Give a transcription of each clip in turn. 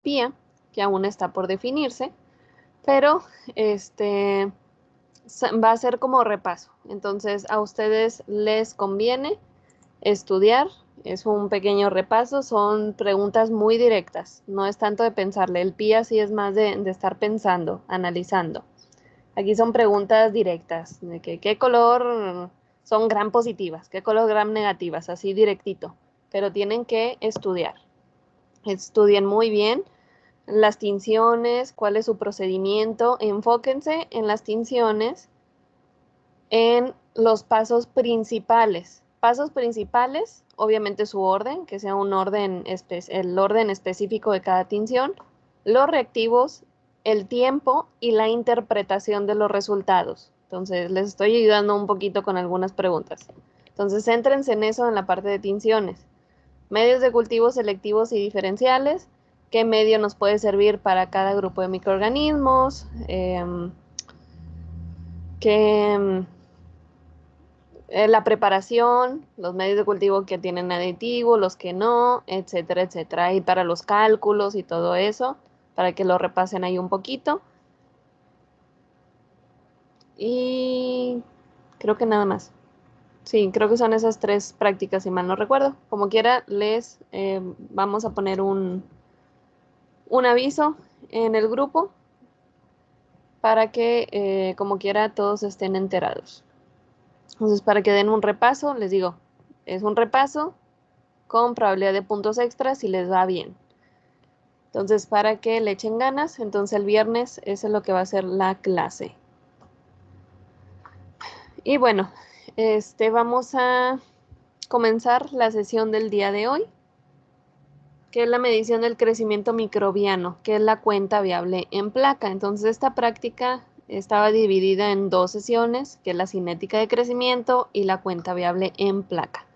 PIA, que aún está por definirse, pero va a ser como repaso. Entonces, a ustedes les conviene estudiar, es un pequeño repaso, son preguntas muy directas, no es tanto de pensarle, el PIA sí es más de estar pensando, analizando. Aquí son preguntas directas, de que qué color son gram positivas, qué color gram negativas, así directito, pero tienen que estudiar. Estudien muy bien las tinciones, cuál es su procedimiento, enfóquense en las tinciones, en los pasos principales. Pasos principales, obviamente su orden, que sea un orden, el orden específico de cada tinción, los reactivos, el tiempo y la interpretación de los resultados. Entonces, les estoy ayudando un poquito con algunas preguntas. Entonces, céntrense en eso en la parte de tinciones. Medios de cultivo selectivos y diferenciales, qué medio nos puede servir para cada grupo de microorganismos, qué la preparación, los medios de cultivo que tienen aditivo, los que no, etcétera, etcétera. Y para los cálculos y todo eso, para que lo repasen ahí un poquito. Y creo que nada más. Sí, creo que son esas tres prácticas, si mal no recuerdo. Como quiera, les vamos a poner un aviso en el grupo para que, como quiera, todos estén enterados. Entonces, para que den un repaso, les digo, es un repaso con probabilidad de puntos extras si les va bien. Entonces, para que le echen ganas, entonces el viernes eso es lo que va a ser la clase. Y bueno, vamos a comenzar la sesión del día de hoy, que es la medición del crecimiento microbiano, que es la cuenta viable en placa. Entonces, esta práctica estaba dividida en dos sesiones, que es la cinética de crecimiento y la cuenta viable en placa.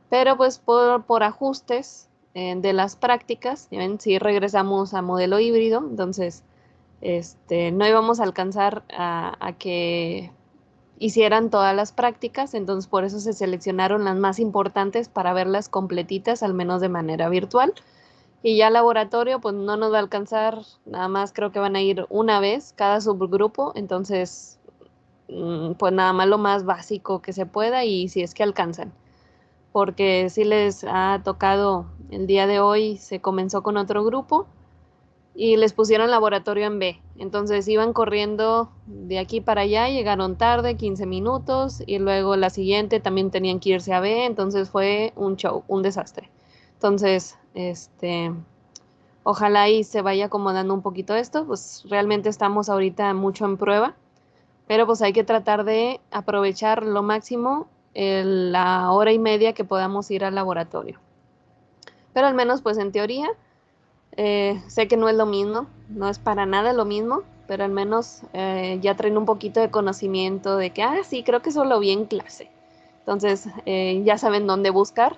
Pero pues por ajustes de las prácticas, ¿ven? Si regresamos a modelo híbrido, entonces no íbamos a alcanzar a que hicieran todas las prácticas, entonces por eso se seleccionaron las más importantes para verlas completitas, al menos de manera virtual. Y ya laboratorio, pues no nos va a alcanzar, nada más creo que van a ir una vez cada subgrupo, entonces pues nada más lo más básico que se pueda y si es que alcanzan, porque sí les ha tocado el día de hoy, se comenzó con otro grupo y les pusieron laboratorio en B. Entonces iban corriendo de aquí para allá, llegaron tarde, 15 minutos, y luego la siguiente también tenían que irse a B, entonces fue un show, un desastre. Entonces, ojalá y se vaya acomodando un poquito esto, pues realmente estamos ahorita mucho en prueba, pero pues hay que tratar de aprovechar lo máximo la hora y media que podamos ir al laboratorio. Pero al menos pues en teoría, sé que no es lo mismo, no es para nada lo mismo, pero al menos ya traen un poquito de conocimiento de que, sí, creo que eso lo vi en clase. Entonces ya saben dónde buscar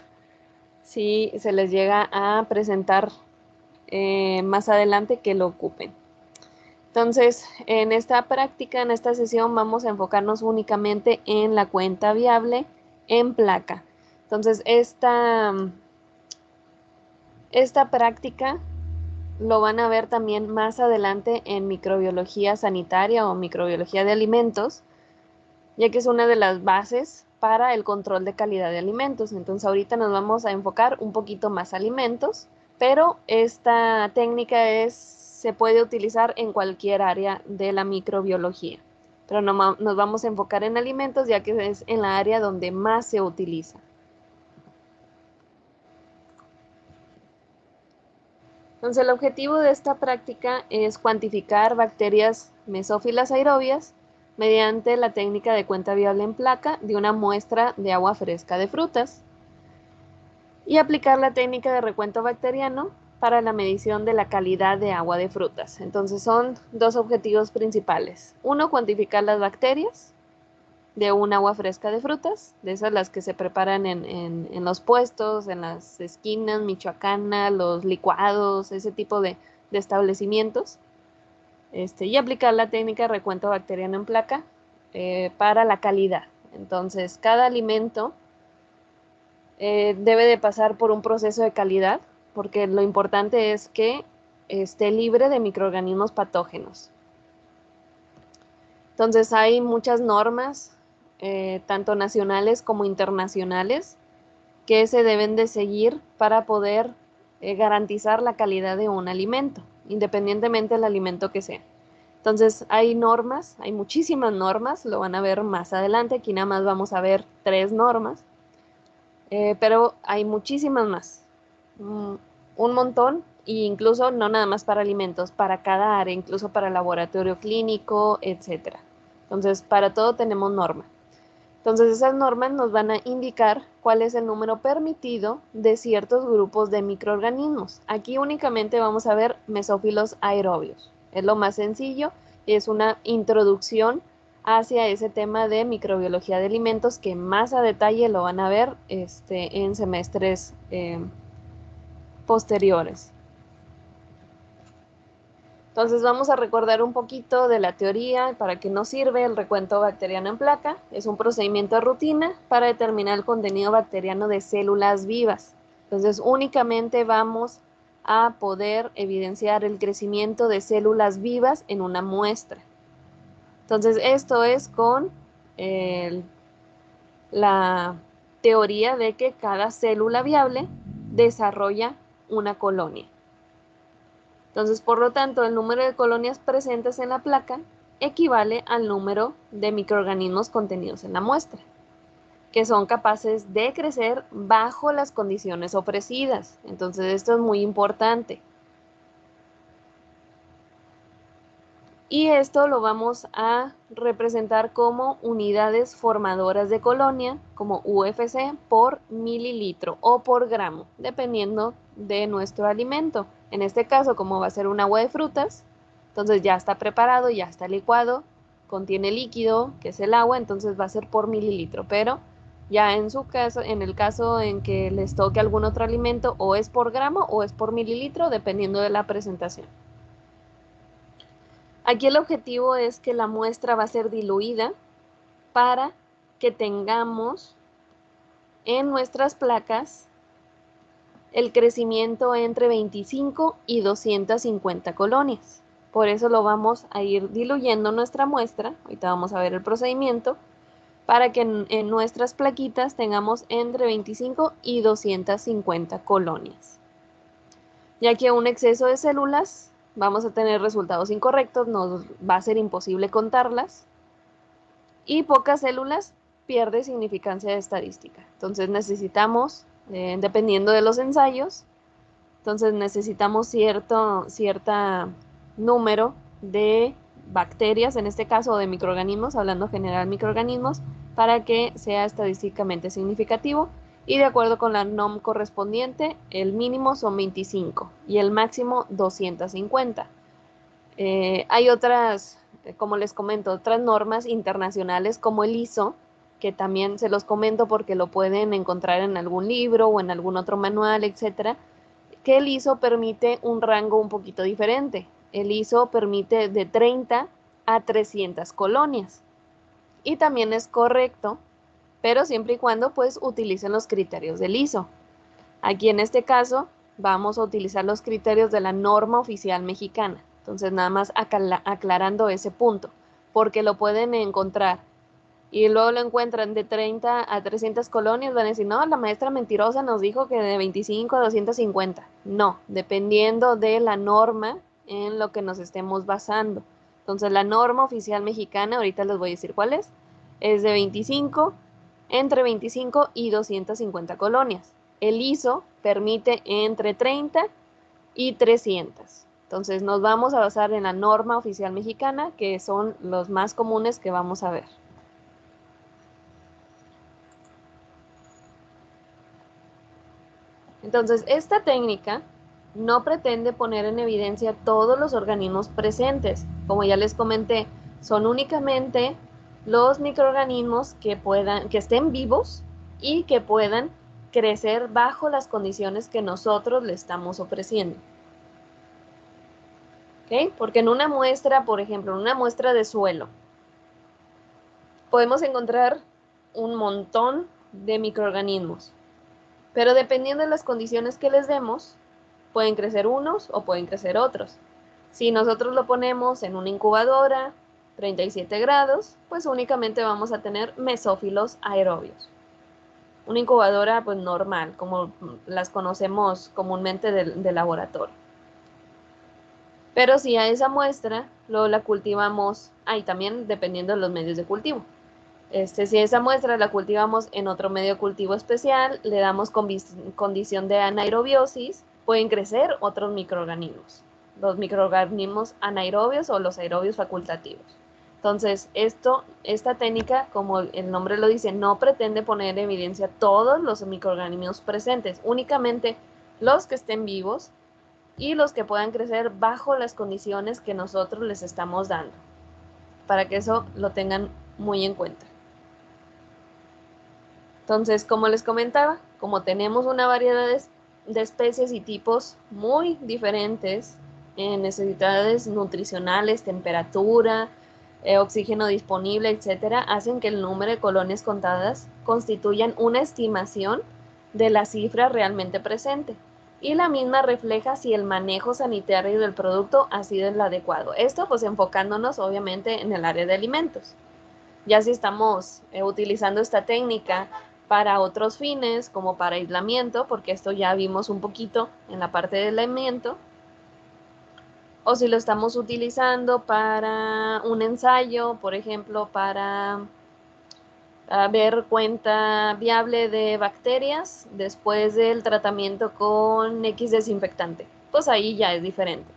si se les llega a presentar más adelante que lo ocupen. Entonces, en esta práctica, en esta sesión, vamos a enfocarnos únicamente en la cuenta viable en placa. Entonces, esta práctica lo van a ver también más adelante en microbiología sanitaria o microbiología de alimentos, ya que es una de las bases para el control de calidad de alimentos. Entonces ahorita nos vamos a enfocar un poquito más a alimentos, pero esta técnica se puede utilizar en cualquier área de la microbiología. Pero nos vamos a enfocar en alimentos, ya que es en la área donde más se utiliza. Entonces, el objetivo de esta práctica es cuantificar bacterias mesófilas aerobias mediante la técnica de cuenta viable en placa de una muestra de agua fresca de frutas y aplicar la técnica de recuento bacteriano para la medición de la calidad de agua de frutas. Entonces, son dos objetivos principales. Uno, cuantificar las bacterias de un agua fresca de frutas, de esas las que se preparan en los puestos, en las esquinas, Michoacana, los licuados, ese tipo de establecimientos, y aplicar la técnica de recuento bacteriano en placa para la calidad. Entonces, cada alimento debe de pasar por un proceso de calidad, porque lo importante es que esté libre de microorganismos patógenos. Entonces hay muchas normas, tanto nacionales como internacionales, que se deben de seguir para poder garantizar la calidad de un alimento, independientemente del alimento que sea. Entonces hay normas, hay muchísimas normas, lo van a ver más adelante, aquí nada más vamos a ver 3 normas, pero hay muchísimas más, un montón, e incluso no nada más para alimentos, para cada área, incluso para laboratorio clínico, etc. Entonces, para todo tenemos norma. Entonces, esas normas nos van a indicar cuál es el número permitido de ciertos grupos de microorganismos. Aquí únicamente vamos a ver mesófilos aerobios. Es lo más sencillo, es una introducción hacia ese tema de microbiología de alimentos que más a detalle lo van a ver en semestres posteriores. Entonces vamos a recordar un poquito de la teoría, para qué nos sirve el recuento bacteriano en placa. Es un procedimiento de rutina para determinar el contenido bacteriano de células vivas. Entonces únicamente vamos a poder evidenciar el crecimiento de células vivas en una muestra. Entonces esto es con la teoría de que cada célula viable desarrolla una colonia. Entonces, por lo tanto, el número de colonias presentes en la placa equivale al número de microorganismos contenidos en la muestra, que son capaces de crecer bajo las condiciones ofrecidas. Entonces, esto es muy importante. Y esto lo vamos a representar como unidades formadoras de colonia, como UFC, por mililitro o por gramo, dependiendo de nuestro alimento. En este caso, como va a ser un agua de frutas, entonces ya está preparado, ya está licuado, contiene líquido, que es el agua, entonces va a ser por mililitro. Pero ya en su caso, en el caso en que les toque algún otro alimento, o es por gramo o es por mililitro, dependiendo de la presentación. Aquí el objetivo es que la muestra va a ser diluida para que tengamos en nuestras placas el crecimiento entre 25 y 250 colonias. Por eso lo vamos a ir diluyendo nuestra muestra. Ahorita vamos a ver el procedimiento para que en nuestras plaquitas tengamos entre 25 y 250 colonias. Ya que un exceso de células vamos a tener resultados incorrectos, nos va a ser imposible contarlas, y pocas células pierde significancia de estadística. Entonces necesitamos, dependiendo de los ensayos, entonces necesitamos cierto número de bacterias, en este caso, o de microorganismos, hablando general microorganismos, para que sea estadísticamente significativo. Y de acuerdo con la NOM correspondiente, el mínimo son 25 y el máximo 250. Hay otras, como les comento, otras normas internacionales como el ISO, que también se los comento porque lo pueden encontrar en algún libro o en algún otro manual, etcétera, que el ISO permite un rango un poquito diferente. El ISO permite de 30 a 300 colonias. Y también es correcto, pero siempre y cuando pues utilicen los criterios del ISO. Aquí en este caso vamos a utilizar los criterios de la norma oficial mexicana. Entonces nada más aclarando ese punto, porque lo pueden encontrar y luego lo encuentran de 30 a 300 colonias, van a decir, no, la maestra mentirosa nos dijo que de 25 a 250. No, dependiendo de la norma en lo que nos estemos basando. Entonces la norma oficial mexicana, ahorita les voy a decir cuál es de 25, entre 25 y 250 colonias. El ISO permite entre 30 y 300. Entonces nos vamos a basar en la norma oficial mexicana, que son los más comunes que vamos a ver. Entonces, esta técnica no pretende poner en evidencia todos los organismos presentes. Como ya les comenté, son únicamente los microorganismos que estén vivos y que puedan crecer bajo las condiciones que nosotros le estamos ofreciendo. ¿Okay? Porque en una muestra, por ejemplo, en una muestra de suelo, podemos encontrar un montón de microorganismos. Pero dependiendo de las condiciones que les demos, Pueden crecer unos o pueden crecer otros. Si nosotros lo ponemos en una incubadora, 37 grados, pues únicamente vamos a tener mesófilos aerobios. Una incubadora pues normal, como las conocemos comúnmente de laboratorio. Pero si a esa muestra luego la cultivamos, y también dependiendo de los medios de cultivo. Si esa muestra la cultivamos en otro medio de cultivo especial, le damos condición de anaerobiosis, pueden crecer otros microorganismos, los microorganismos anaerobios o los aerobios facultativos. Entonces, esta técnica, como el nombre lo dice, no pretende poner en evidencia todos los microorganismos presentes, únicamente los que estén vivos y los que puedan crecer bajo las condiciones que nosotros les estamos dando, para que eso lo tengan muy en cuenta. Entonces, como les comentaba, como tenemos una variedad de especies y tipos muy diferentes en necesidades nutricionales, temperatura, oxígeno disponible, etcétera, hacen que el número de colonias contadas constituyan una estimación de la cifra realmente presente. Y la misma refleja si el manejo sanitario del producto ha sido el adecuado. Esto pues enfocándonos obviamente en el área de alimentos. Ya si estamos utilizando esta técnica para otros fines, como para aislamiento, porque esto ya vimos un poquito en la parte del aislamiento, o si lo estamos utilizando para un ensayo, por ejemplo, para ver cuenta viable de bacterias después del tratamiento con X desinfectante, pues ahí ya es diferente.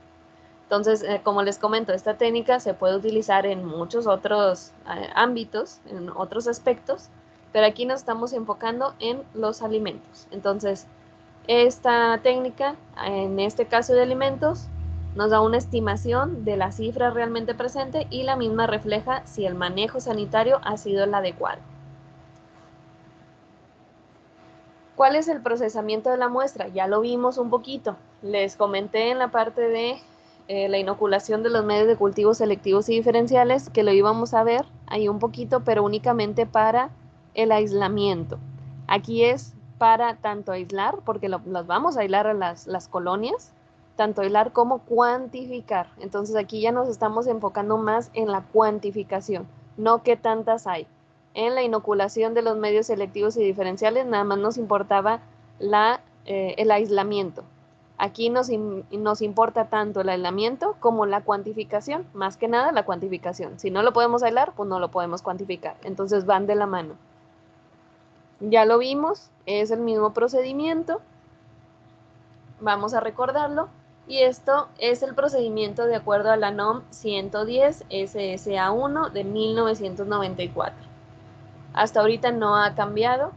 Entonces, como les comento, esta técnica se puede utilizar en muchos otros ámbitos, en otros aspectos, pero aquí nos estamos enfocando en los alimentos. Entonces, esta técnica, en este caso de alimentos, nos da una estimación de la cifra realmente presente y la misma refleja si el manejo sanitario ha sido el adecuado. ¿Cuál es el procesamiento de la muestra? Ya lo vimos un poquito. Les comenté en la parte de la inoculación de los medios de cultivo selectivos y diferenciales que lo íbamos a ver ahí un poquito, pero únicamente para el aislamiento. Aquí es para tanto aislar, porque las vamos a aislar a las colonias, tanto aislar como cuantificar. Entonces aquí ya nos estamos enfocando más en la cuantificación, no qué tantas hay. En la inoculación de los medios selectivos y diferenciales nada más nos importaba el aislamiento. Aquí nos importa tanto el aislamiento como la cuantificación, más que nada la cuantificación. Si no lo podemos aislar, pues no lo podemos cuantificar. Entonces van de la mano. Ya lo vimos, es el mismo procedimiento. Vamos a recordarlo. Y esto es el procedimiento de acuerdo a la NOM 110 SSA1 de 1994. Hasta ahorita no ha cambiado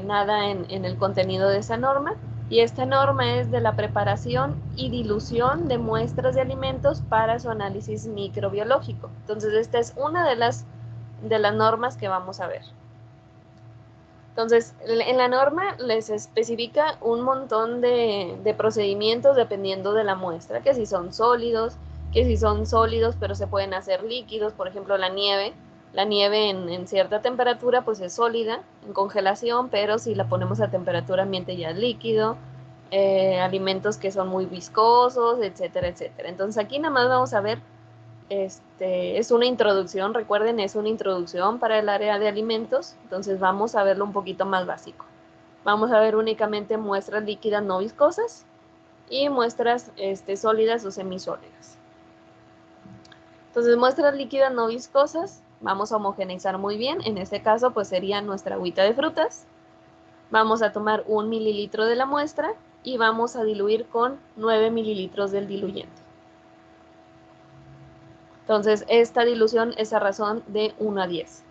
nada en el contenido de esa norma. Y esta norma es de la preparación y dilución de muestras de alimentos para su análisis microbiológico. Entonces, esta es una de las normas que vamos a ver. Entonces, en la norma les especifica un montón de procedimientos dependiendo de la muestra, que si son sólidos, pero se pueden hacer líquidos, por ejemplo, la nieve. La nieve en cierta temperatura pues es sólida, en congelación, pero si la ponemos a temperatura ambiente ya es líquido, alimentos que son muy viscosos, etcétera, etcétera. Entonces aquí nada más vamos a ver, es una introducción, recuerden, es una introducción para el área de alimentos, entonces vamos a verlo un poquito más básico. Vamos a ver únicamente muestras líquidas no viscosas y muestras sólidas o semisólidas. Entonces, muestras líquidas no viscosas, vamos a homogeneizar muy bien. En este caso, pues sería nuestra agüita de frutas. Vamos a tomar 1 mililitro de la muestra y vamos a diluir con 9 mililitros del diluyente. Entonces, esta dilución es a razón de 1 a 10.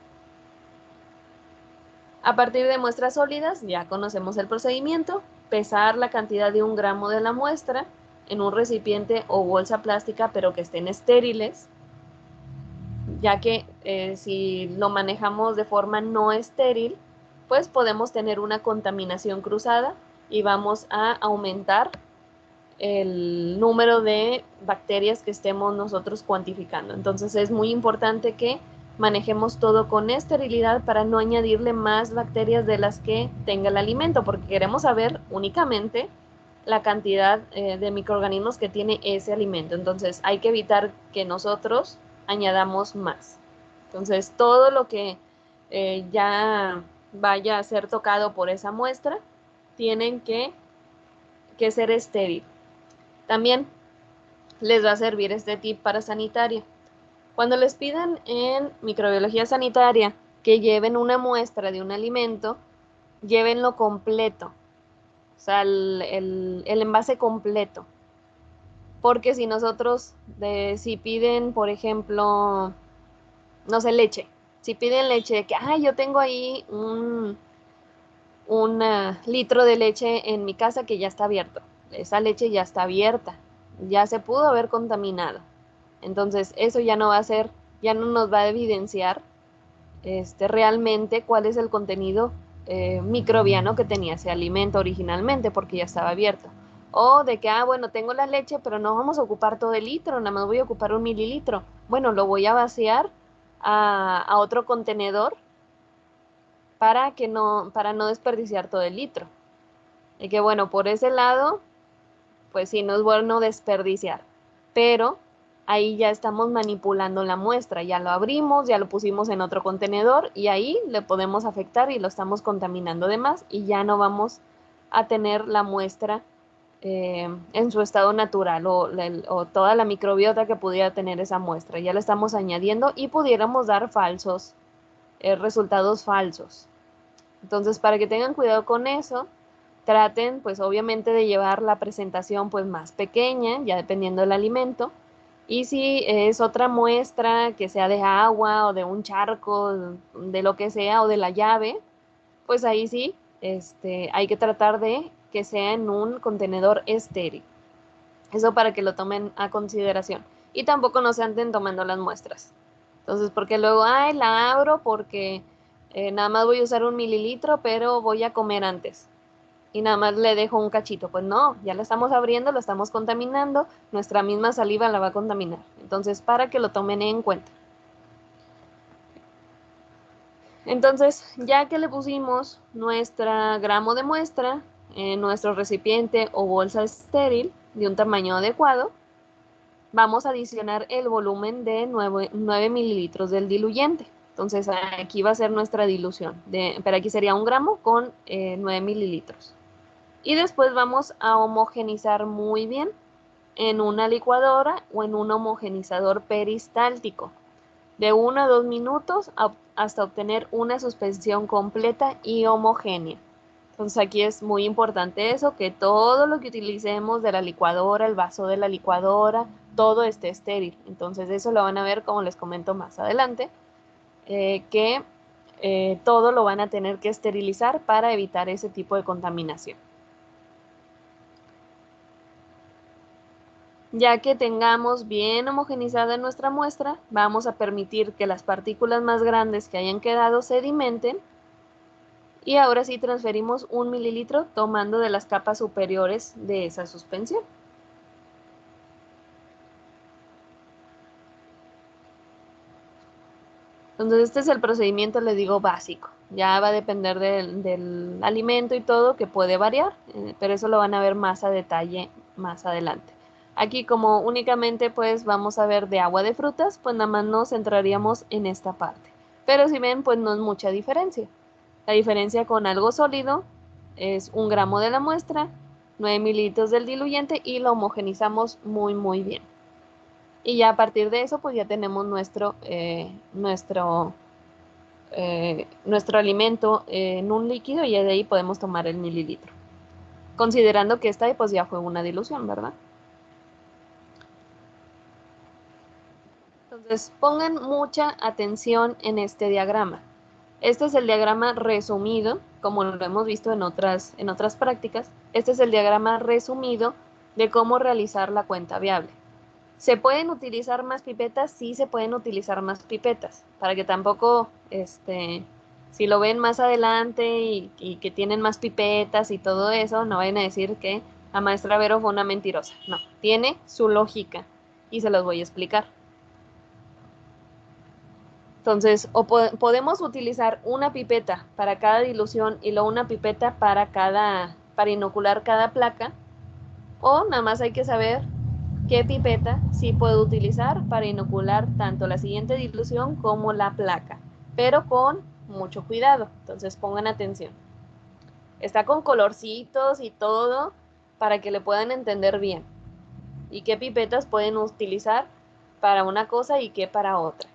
A partir de muestras sólidas, ya conocemos el procedimiento. Pesar la cantidad de 1 gramo de la muestra en un recipiente o bolsa plástica, pero que estén estériles, ya que si lo manejamos de forma no estéril, pues podemos tener una contaminación cruzada y vamos a aumentar el número de bacterias que estemos nosotros cuantificando. Entonces es muy importante que manejemos todo con esterilidad para no añadirle más bacterias de las que tenga el alimento, porque queremos saber únicamente la cantidad de microorganismos que tiene ese alimento. Entonces hay que evitar que nosotros añadamos más. Entonces todo lo que ya vaya a ser tocado por esa muestra tienen que ser estéril. También les va a servir este tip para sanitaria. Cuando les pidan en microbiología sanitaria que lleven una muestra de un alimento, llévenlo completo, o sea, el envase completo. Porque si nosotros, si piden, por ejemplo, no sé, leche, si piden leche, que, yo tengo ahí un litro de leche en mi casa que ya está abierto, esa leche ya está abierta, ya se pudo haber contaminado. Entonces, eso ya no va a ser, ya no nos va a evidenciar realmente cuál es el contenido microbiano que tenía ese alimento originalmente, porque ya estaba abierto. O de que, bueno, tengo la leche, pero no vamos a ocupar todo el litro, nada más voy a ocupar 1 mililitro. Bueno, lo voy a vaciar a otro contenedor para no desperdiciar todo el litro. Y que bueno, por ese lado, pues sí, no es bueno desperdiciar, pero ahí ya estamos manipulando la muestra, ya lo abrimos, ya lo pusimos en otro contenedor y ahí le podemos afectar y lo estamos contaminando de más y ya no vamos a tener la muestra en su estado natural o toda la microbiota que pudiera tener esa muestra. Ya le estamos añadiendo y pudiéramos dar resultados falsos. Entonces, para que tengan cuidado con eso, traten, pues obviamente, de llevar la presentación pues más pequeña, ya dependiendo del alimento. Y si es otra muestra que sea de agua o de un charco, de lo que sea, o de la llave, pues ahí sí, hay que tratar de que sea en un contenedor estéril. Eso para que lo tomen a consideración. Y tampoco no se anden tomando las muestras. Entonces, porque luego, la abro porque nada más voy a usar 1 mililitro, pero voy a comer antes. Y nada más le dejo un cachito. Pues no, ya la estamos abriendo, lo estamos contaminando, nuestra misma saliva la va a contaminar. Entonces, para que lo tomen en cuenta. Entonces, ya que le pusimos nuestra gramo de muestra en nuestro recipiente o bolsa estéril de un tamaño adecuado, vamos a adicionar el volumen de 9 mililitros del diluyente. Entonces, aquí va a ser nuestra dilución. Pero aquí sería 1 gramo con 9 mililitros. Y después vamos a homogenizar muy bien en una licuadora o en un homogenizador peristáltico de 1 a 2 minutos hasta obtener una suspensión completa y homogénea. Entonces aquí es muy importante eso, que todo lo que utilicemos de la licuadora, el vaso de la licuadora, todo esté estéril. Entonces eso lo van a ver, como les comento más adelante, que todo lo van a tener que esterilizar para evitar ese tipo de contaminación. Ya que tengamos bien homogenizada nuestra muestra, vamos a permitir que las partículas más grandes que hayan quedado sedimenten. Y ahora sí transferimos 1 mililitro tomando de las capas superiores de esa suspensión. Entonces este es el procedimiento, les digo, básico. Ya va a depender del alimento y todo, que puede variar, pero eso lo van a ver más a detalle más adelante. Aquí, como únicamente pues vamos a ver de agua de frutas, pues nada más nos centraríamos en esta parte. Pero si ven, pues no es mucha diferencia. La diferencia con algo sólido es 1 gramo de la muestra, 9 mililitros del diluyente y lo homogenizamos muy bien. Y ya a partir de eso, pues ya tenemos nuestro alimento en un líquido y de ahí podemos tomar el mililitro. Considerando que esta pues ya fue una dilución, ¿verdad? Entonces, pongan mucha atención en este diagrama. Este es el diagrama resumido, como lo hemos visto en otras prácticas. Este es el diagrama resumido de cómo realizar la cuenta viable. ¿Se pueden utilizar más pipetas? Sí, se pueden utilizar más pipetas, para que tampoco, si lo ven más adelante y que tienen más pipetas y todo eso, no vayan a decir que la maestra Vero fue una mentirosa. No, tiene su lógica y se los voy a explicar. Entonces, podemos utilizar una pipeta para cada dilución y luego una pipeta para inocular cada placa, O nada más hay que saber qué pipeta sí puedo utilizar para inocular tanto la siguiente dilución como la placa, pero con mucho cuidado. Entonces pongan atención. Está con colorcitos y todo para que le puedan entender bien. Y qué pipetas pueden utilizar para una cosa y qué para otra.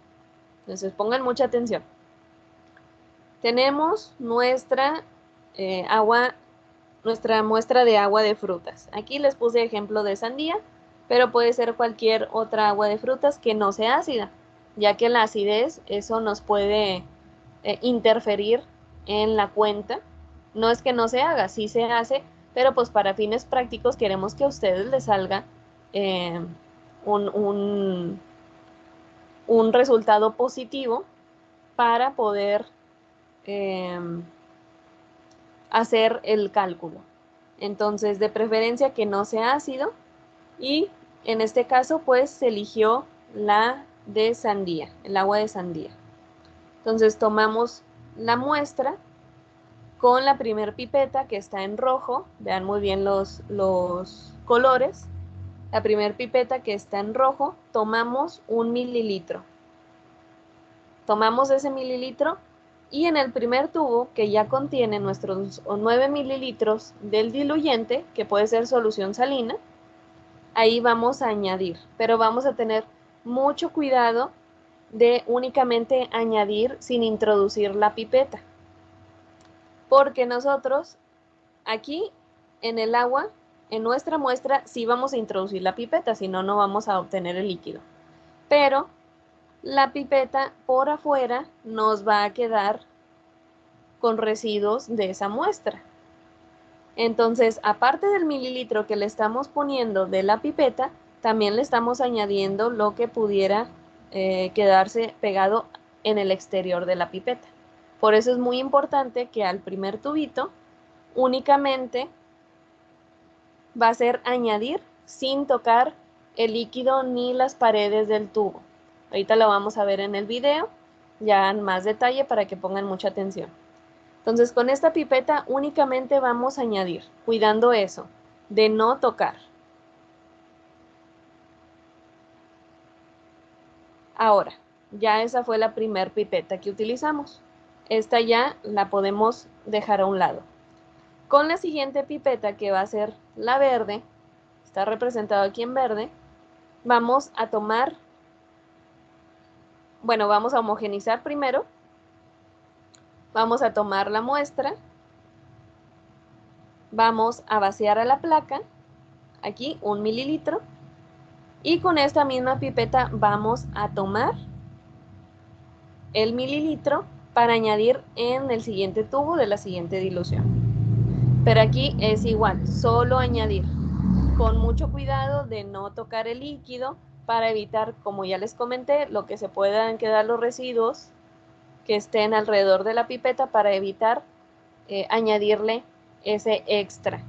Entonces pongan mucha atención. Tenemos nuestra nuestra muestra de agua de frutas. Aquí les puse ejemplo de sandía, pero puede ser cualquier otra agua de frutas que no sea ácida, ya que la acidez, eso nos puede interferir en la cuenta. No es que no se haga, sí se hace, pero pues para fines prácticos queremos que a ustedes les salga eh, un, un, un resultado positivo para poder eh, hacer el cálculo. Entonces, de preferencia que no sea ácido y en este caso, pues se eligió la de sandía, el agua de sandía. Entonces, tomamos la muestra con la primer pipeta que está en rojo. Vean muy bien los colores. La primer pipeta que está en rojo, tomamos 1 mililitro. Tomamos ese mililitro y en el primer tubo, que ya contiene nuestros 9 mililitros del diluyente, que puede ser solución salina, ahí vamos a añadir, pero vamos a tener mucho cuidado de únicamente añadir sin introducir la pipeta, porque nosotros aquí en el agua, en nuestra muestra, sí vamos a introducir la pipeta, si no, no vamos a obtener el líquido, pero la pipeta por afuera nos va a quedar con residuos de esa muestra. Entonces, aparte del mililitro que le estamos poniendo de la pipeta, también le estamos añadiendo lo que pudiera quedarse pegado en el exterior de la pipeta. Por eso es muy importante que al primer tubito únicamente va a ser añadir sin tocar el líquido ni las paredes del tubo. Ahorita lo vamos a ver en el video, ya en más detalle para que pongan mucha atención. Entonces, con esta pipeta únicamente vamos a añadir, cuidando eso, de no tocar. Ahora, ya esa fue la primer pipeta que utilizamos. Esta ya la podemos dejar a un lado. Con la siguiente pipeta, que va a ser la verde, está representado aquí en verde, vamos a tomar, bueno, vamos a homogenizar primero. Vamos a tomar la muestra, vamos a vaciar a la placa, aquí 1 mililitro, y con esta misma pipeta vamos a tomar el mililitro para añadir en el siguiente tubo de la siguiente dilución. Pero aquí es igual, solo añadir, con mucho cuidado de no tocar el líquido para evitar, como ya les comenté, lo que se puedan quedar los residuos que estén alrededor de la pipeta para evitar añadirle ese extra,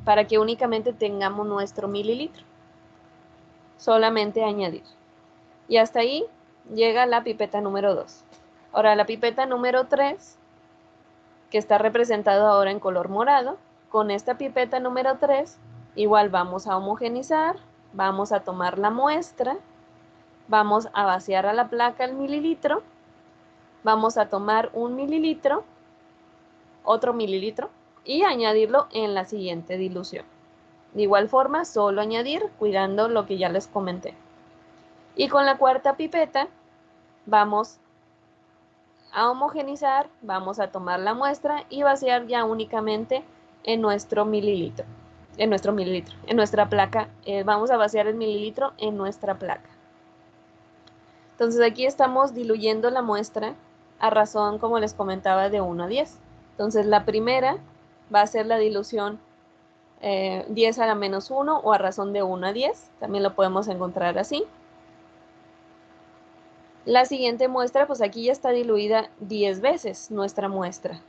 para que únicamente tengamos nuestro mililitro. Solamente añadir. Y hasta ahí llega la pipeta número 2. Ahora la pipeta número 3, que está representado ahora en color morado, con esta pipeta número 3, igual vamos a homogenizar, vamos a tomar la muestra, vamos a vaciar a la placa el mililitro, vamos a tomar 1 mililitro, otro mililitro, y añadirlo en la siguiente dilución. De igual forma, solo añadir, cuidando lo que ya les comenté. Y con la cuarta pipeta vamos a homogenizar, vamos a tomar la muestra y vaciar ya únicamente en nuestro mililitro, en nuestra placa. Vamos a vaciar el mililitro en nuestra placa. Entonces aquí estamos diluyendo la muestra a razón, como les comentaba, de 1 a 10. Entonces la primera va a ser la dilución 10 a la menos 1 o a razón de 1 a 10. También lo podemos encontrar así. La siguiente muestra, pues aquí ya está diluida 10 veces nuestra muestra.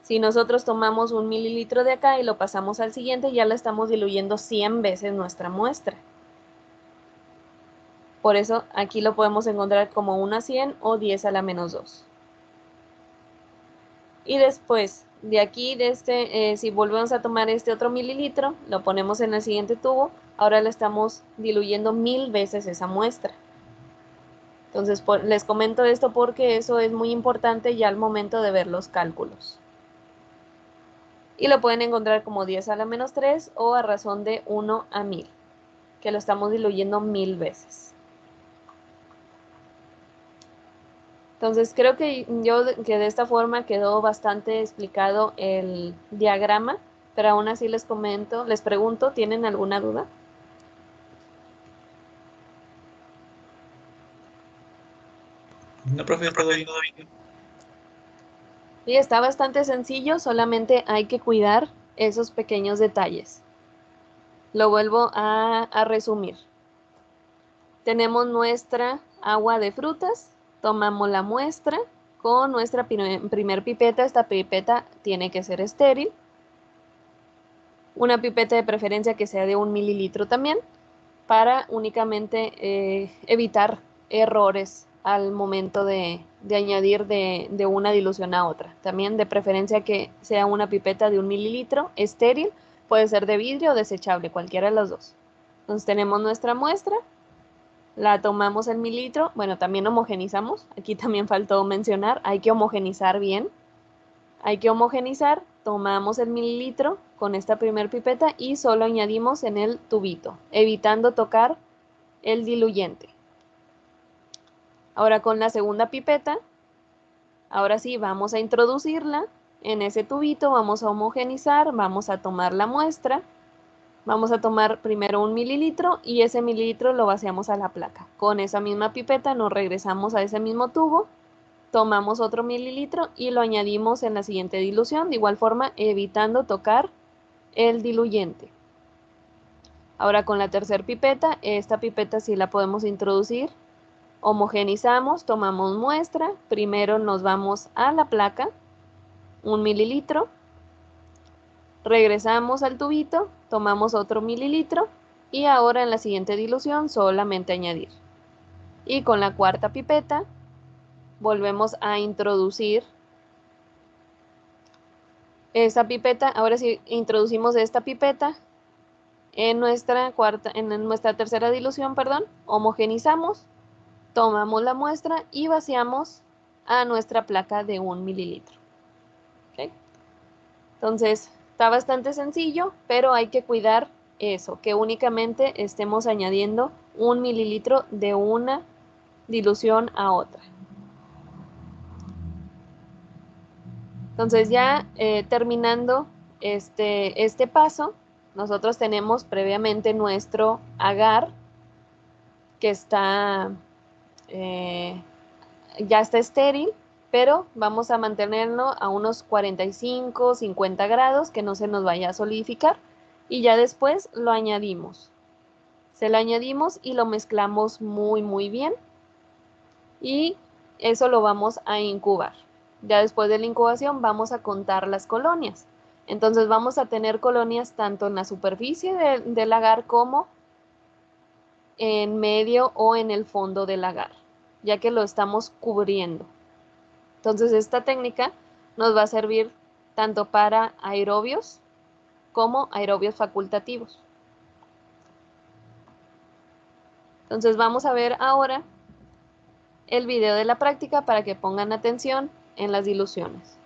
Si nosotros tomamos 1 mililitro de acá y lo pasamos al siguiente, ya la estamos diluyendo 100 veces nuestra muestra. Por eso aquí lo podemos encontrar como 1 a 100 o 10 a la menos 2. Y después de aquí, de este, si volvemos a tomar este otro mililitro, lo ponemos en el siguiente tubo, ahora le estamos diluyendo 1000 veces esa muestra. Entonces, les comento esto porque eso es muy importante ya al momento de ver los cálculos. Y lo pueden encontrar como 10 a la menos 3 o a razón de 1 a 1000, que lo estamos diluyendo 1000 veces. Entonces, creo que de esta forma quedó bastante explicado el diagrama, pero aún así les pregunto, ¿tienen alguna duda? No, profe, todo bien. Sí, está bastante sencillo, solamente hay que cuidar esos pequeños detalles. Lo vuelvo a resumir. Tenemos nuestra agua de frutas, tomamos la muestra con nuestra primer pipeta. Esta pipeta tiene que ser estéril. Una pipeta de preferencia que sea de 1 mililitro también, para únicamente evitar errores al momento de añadir de una dilución a otra. También de preferencia que sea una pipeta de 1 mililitro, estéril, puede ser de vidrio o desechable, cualquiera de los dos. Entonces tenemos nuestra muestra, la tomamos el mililitro, bueno, también homogenizamos, aquí también faltó mencionar, hay que homogenizar bien. Hay que homogenizar, tomamos el mililitro con esta primer pipeta y solo añadimos en el tubito, evitando tocar el diluyente. Ahora con la segunda pipeta, ahora sí vamos a introducirla en ese tubito, vamos a homogenizar, vamos a tomar la muestra, vamos a tomar primero 1 mililitro y ese mililitro lo vaciamos a la placa. Con esa misma pipeta nos regresamos a ese mismo tubo, tomamos otro mililitro y lo añadimos en la siguiente dilución, de igual forma evitando tocar el diluyente. Ahora con la tercera pipeta, esta pipeta sí la podemos introducir, homogenizamos, tomamos muestra, primero nos vamos a la placa, 1 mililitro, regresamos al tubito, tomamos otro mililitro y ahora en la siguiente dilución solamente añadir. Y con la cuarta pipeta volvemos a introducir esta pipeta, ahora sí introducimos esta pipeta en nuestra tercera dilución, homogenizamos, tomamos la muestra y vaciamos a nuestra placa de 1 mililitro. ¿Okay? Entonces, está bastante sencillo, pero hay que cuidar eso, que únicamente estemos añadiendo 1 mililitro de una dilución a otra. Entonces ya terminando este paso, nosotros tenemos previamente nuestro agar que está, ya está estéril, pero vamos a mantenerlo a unos 45, 50 grados, que no se nos vaya a solidificar, y ya después lo añadimos. Se lo añadimos y lo mezclamos muy bien, y eso lo vamos a incubar. Ya después de la incubación vamos a contar las colonias. Entonces vamos a tener colonias tanto en la superficie del agar como en medio o en el fondo del agar, ya que lo estamos cubriendo. Entonces esta técnica nos va a servir tanto para aerobios como aerobios facultativos. Entonces vamos a ver ahora el video de la práctica para que pongan atención en las diluciones.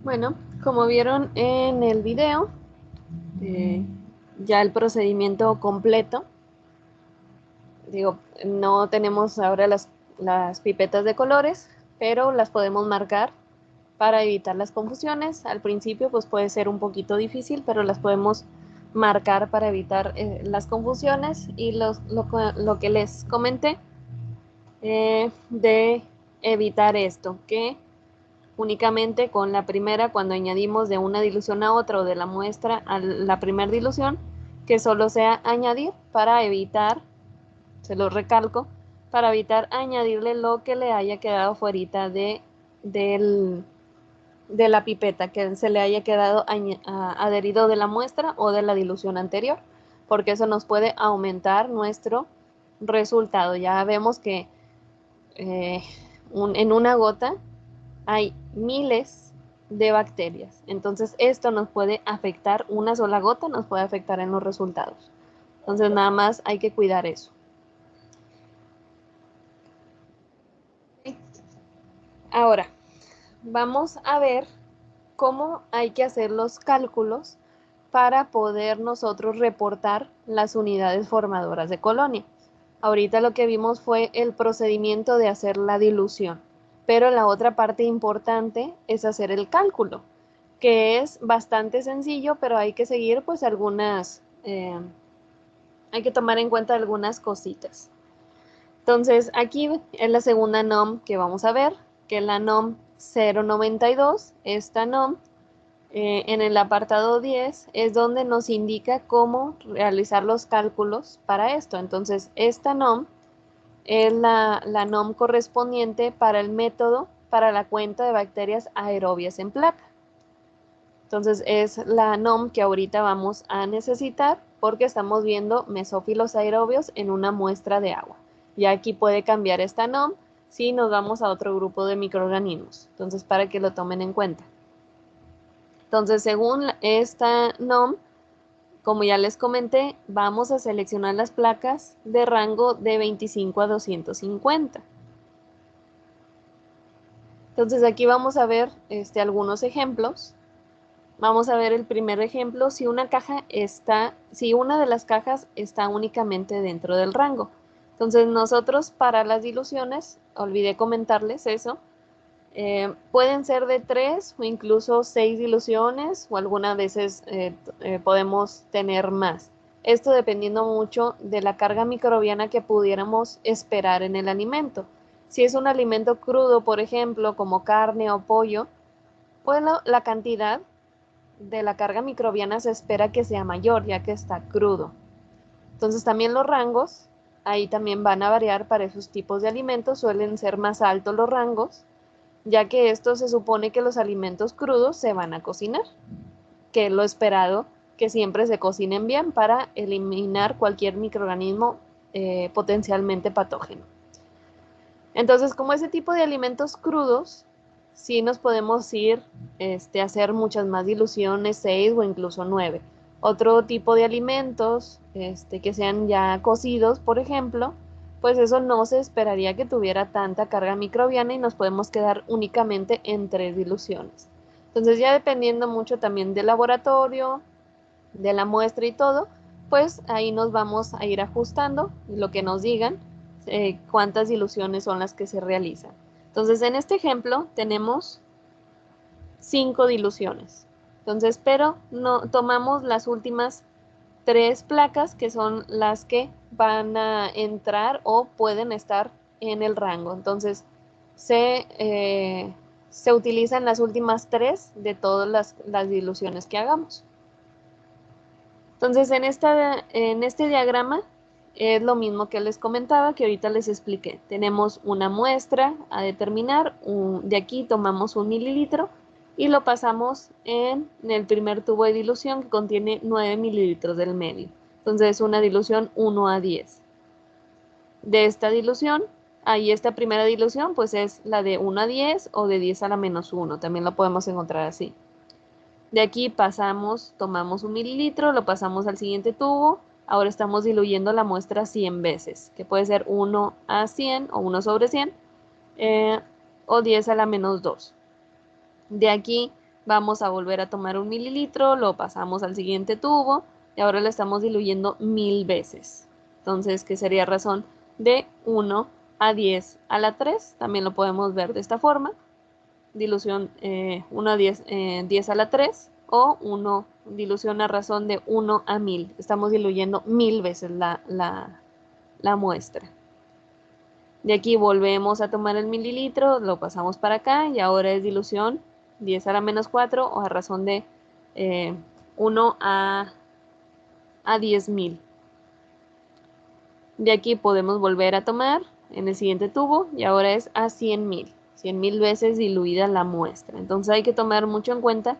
Bueno, como vieron en el video, ya el procedimiento completo. Digo, no tenemos ahora las pipetas de colores, pero las podemos marcar para evitar las confusiones. Al principio pues puede ser un poquito difícil, pero las podemos marcar para evitar las confusiones y lo que les comenté de evitar esto, que únicamente con la primera, cuando añadimos de una dilución a otra o de la muestra a la primera dilución, que solo sea añadir para evitar, se lo recalco, para evitar añadirle lo que le haya quedado fuera de la pipeta, que se le haya quedado adherido de la muestra o de la dilución anterior, porque eso nos puede aumentar nuestro resultado. Ya vemos que en una gota hay miles de bacterias. Entonces esto nos puede afectar, una sola gota nos puede afectar en los resultados. Entonces nada más hay que cuidar eso. Ahora, vamos a ver cómo hay que hacer los cálculos para poder nosotros reportar las unidades formadoras de colonia. Ahorita lo que vimos fue el procedimiento de hacer la dilución, pero la otra parte importante es hacer el cálculo, que es bastante sencillo, pero hay que seguir pues hay que tomar en cuenta algunas cositas. Entonces aquí es la segunda NOM que vamos a ver, que es la NOM 092. Esta NOM en el apartado 10 es donde nos indica cómo realizar los cálculos para esto. Entonces esta NOM es la NOM correspondiente para el método para la cuenta de bacterias aerobias en placa. Entonces es la NOM que ahorita vamos a necesitar porque estamos viendo mesófilos aerobios en una muestra de agua. Ya aquí puede cambiar esta NOM si nos vamos a otro grupo de microorganismos. Entonces para que lo tomen en cuenta. Entonces según esta NOM, como ya les comenté, vamos a seleccionar las placas de rango de 25 a 250. Entonces aquí vamos a ver algunos ejemplos. Vamos a ver el primer ejemplo, si una de las cajas está únicamente dentro del rango. Entonces nosotros para las diluciones, olvidé comentarles eso, pueden ser de 3 o incluso 6 diluciones o algunas veces podemos tener más. Esto dependiendo mucho de la carga microbiana que pudiéramos esperar en el alimento. Si es un alimento crudo, por ejemplo, como carne o pollo, bueno, la cantidad de la carga microbiana se espera que sea mayor, ya que está crudo. Entonces también los rangos, ahí también van a variar para esos tipos de alimentos, suelen ser más altos los rangos, ya que esto se supone que los alimentos crudos se van a cocinar, que es lo esperado, que siempre se cocinen bien para eliminar cualquier microorganismo potencialmente patógeno. Entonces, como ese tipo de alimentos crudos, sí nos podemos ir a hacer muchas más diluciones, 6 o incluso 9. Otro tipo de alimentos que sean ya cocidos, por ejemplo, pues eso no se esperaría que tuviera tanta carga microbiana y nos podemos quedar únicamente en 3 diluciones. Entonces ya dependiendo mucho también del laboratorio, de la muestra y todo, pues ahí nos vamos a ir ajustando lo que nos digan, cuántas diluciones son las que se realizan. Entonces en este ejemplo tenemos 5 diluciones. Entonces, pero no tomamos las últimas 3 placas que son las que van a entrar o pueden estar en el rango. Entonces se utilizan las últimas 3 de todas las diluciones que hagamos. Entonces en este diagrama es lo mismo que les comentaba, que ahorita les expliqué. Tenemos una muestra a determinar, de aquí tomamos 1 mililitro y lo pasamos en el primer tubo de dilución que contiene 9 mililitros del medio. Entonces es una dilución 1:10. De esta dilución, ahí esta primera dilución pues es la de 1:10 o de 10⁻⁻1, también lo podemos encontrar así. De aquí tomamos 1 mililitro, lo pasamos al siguiente tubo. Ahora estamos diluyendo la muestra 100 veces, que puede ser 1:100 o 1/100 o 10⁻². De aquí Vamos a volver a tomar 1 mililitro, lo pasamos al siguiente tubo y ahora lo estamos diluyendo 1000 veces. Entonces, ¿qué sería razón de 1 a 10 a la 3? También lo podemos ver de esta forma. Dilución 1 a 10, 10 a la 3 o dilución a razón de 1 a 1000. Estamos diluyendo 1000 veces la muestra. De aquí volvemos a tomar el mililitro, lo pasamos para acá y ahora es dilución 10 a la menos 4 o a razón de 1 a 10.000. De aquí podemos volver a tomar en el siguiente tubo y ahora es a 100.000. 100.000 veces diluida la muestra. Entonces hay que tomar mucho en cuenta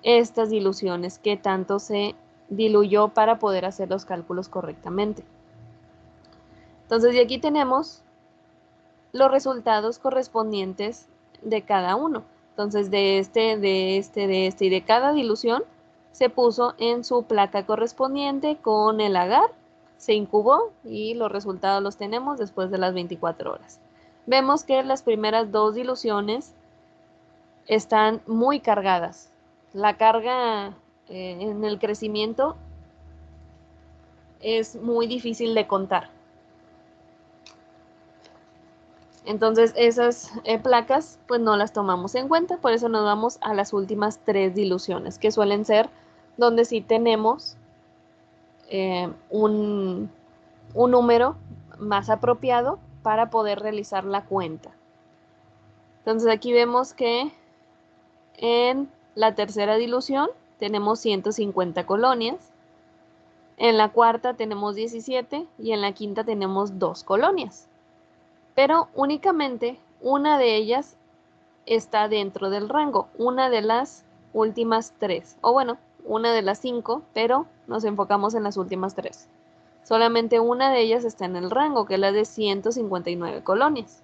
estas diluciones, qué tanto se diluyó para poder hacer los cálculos correctamente. Entonces de aquí tenemos los resultados correspondientes de cada uno. Entonces de este y de cada dilución se puso en su placa correspondiente con el agar, se incubó y los resultados los tenemos después de las 24 horas. Vemos que las primeras 2 diluciones están muy cargadas. La carga en el crecimiento es muy difícil de contar. Entonces esas placas pues no las tomamos en cuenta, por eso nos vamos a las últimas 3 diluciones, que suelen ser donde sí tenemos un número más apropiado para poder realizar la cuenta. Entonces aquí vemos que en la tercera dilución tenemos 150 colonias, en la cuarta tenemos 17 y en la quinta tenemos 2 colonias. Pero únicamente una de ellas está dentro del rango, una de las últimas 3, o bueno, una de las 5, pero nos enfocamos en las últimas 3. Solamente una de ellas está en el rango, que es la de 159 colonias.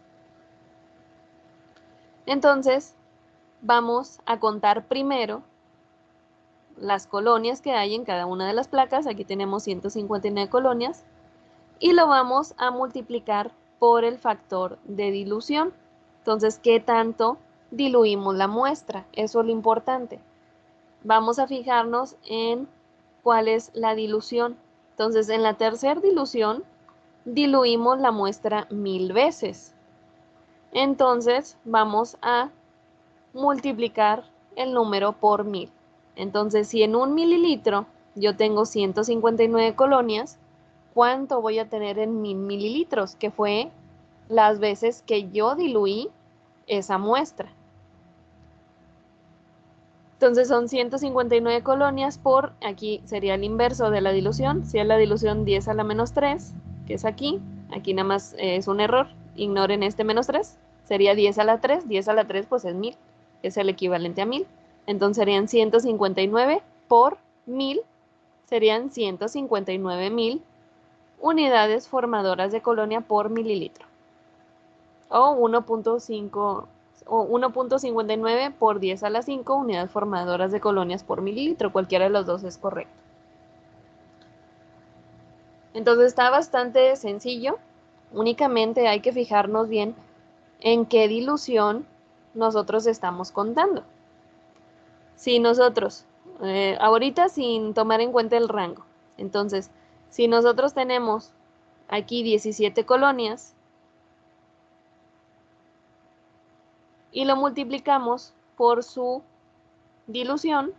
Entonces, vamos a contar primero las colonias que hay en cada una de las placas. Aquí tenemos 159 colonias y lo vamos a multiplicar por el factor de dilución. Entonces, ¿qué tanto diluimos la muestra? Eso es lo importante. Vamos a fijarnos en cuál es la dilución. Entonces, en la tercera dilución, diluimos la muestra 1000 veces. Entonces, vamos a multiplicar el número por 1000. Entonces, si en 1 mililitro yo tengo 159 colonias, ¿cuánto voy a tener en 1000 mililitros? Que fue las veces que yo diluí esa muestra. Entonces son 159 colonias por, aquí sería el inverso de la dilución, si es la dilución 10 a la menos 3, que es aquí nada más es un error, ignoren este menos 3, sería 10 a la 3, 10 a la 3 pues es 1000, es el equivalente a 1000, entonces serían 159 por 1000, serían 159.000 unidades formadoras de colonia por mililitro, o 1.59 por 10 a la 5 unidades formadoras de colonias por mililitro, cualquiera de los dos es correcto. Entonces está bastante sencillo, únicamente hay que fijarnos bien en qué dilución nosotros estamos contando. Si nosotros, ahorita sin tomar en cuenta el rango, entonces, si nosotros tenemos aquí 17 colonias y lo multiplicamos por su dilución,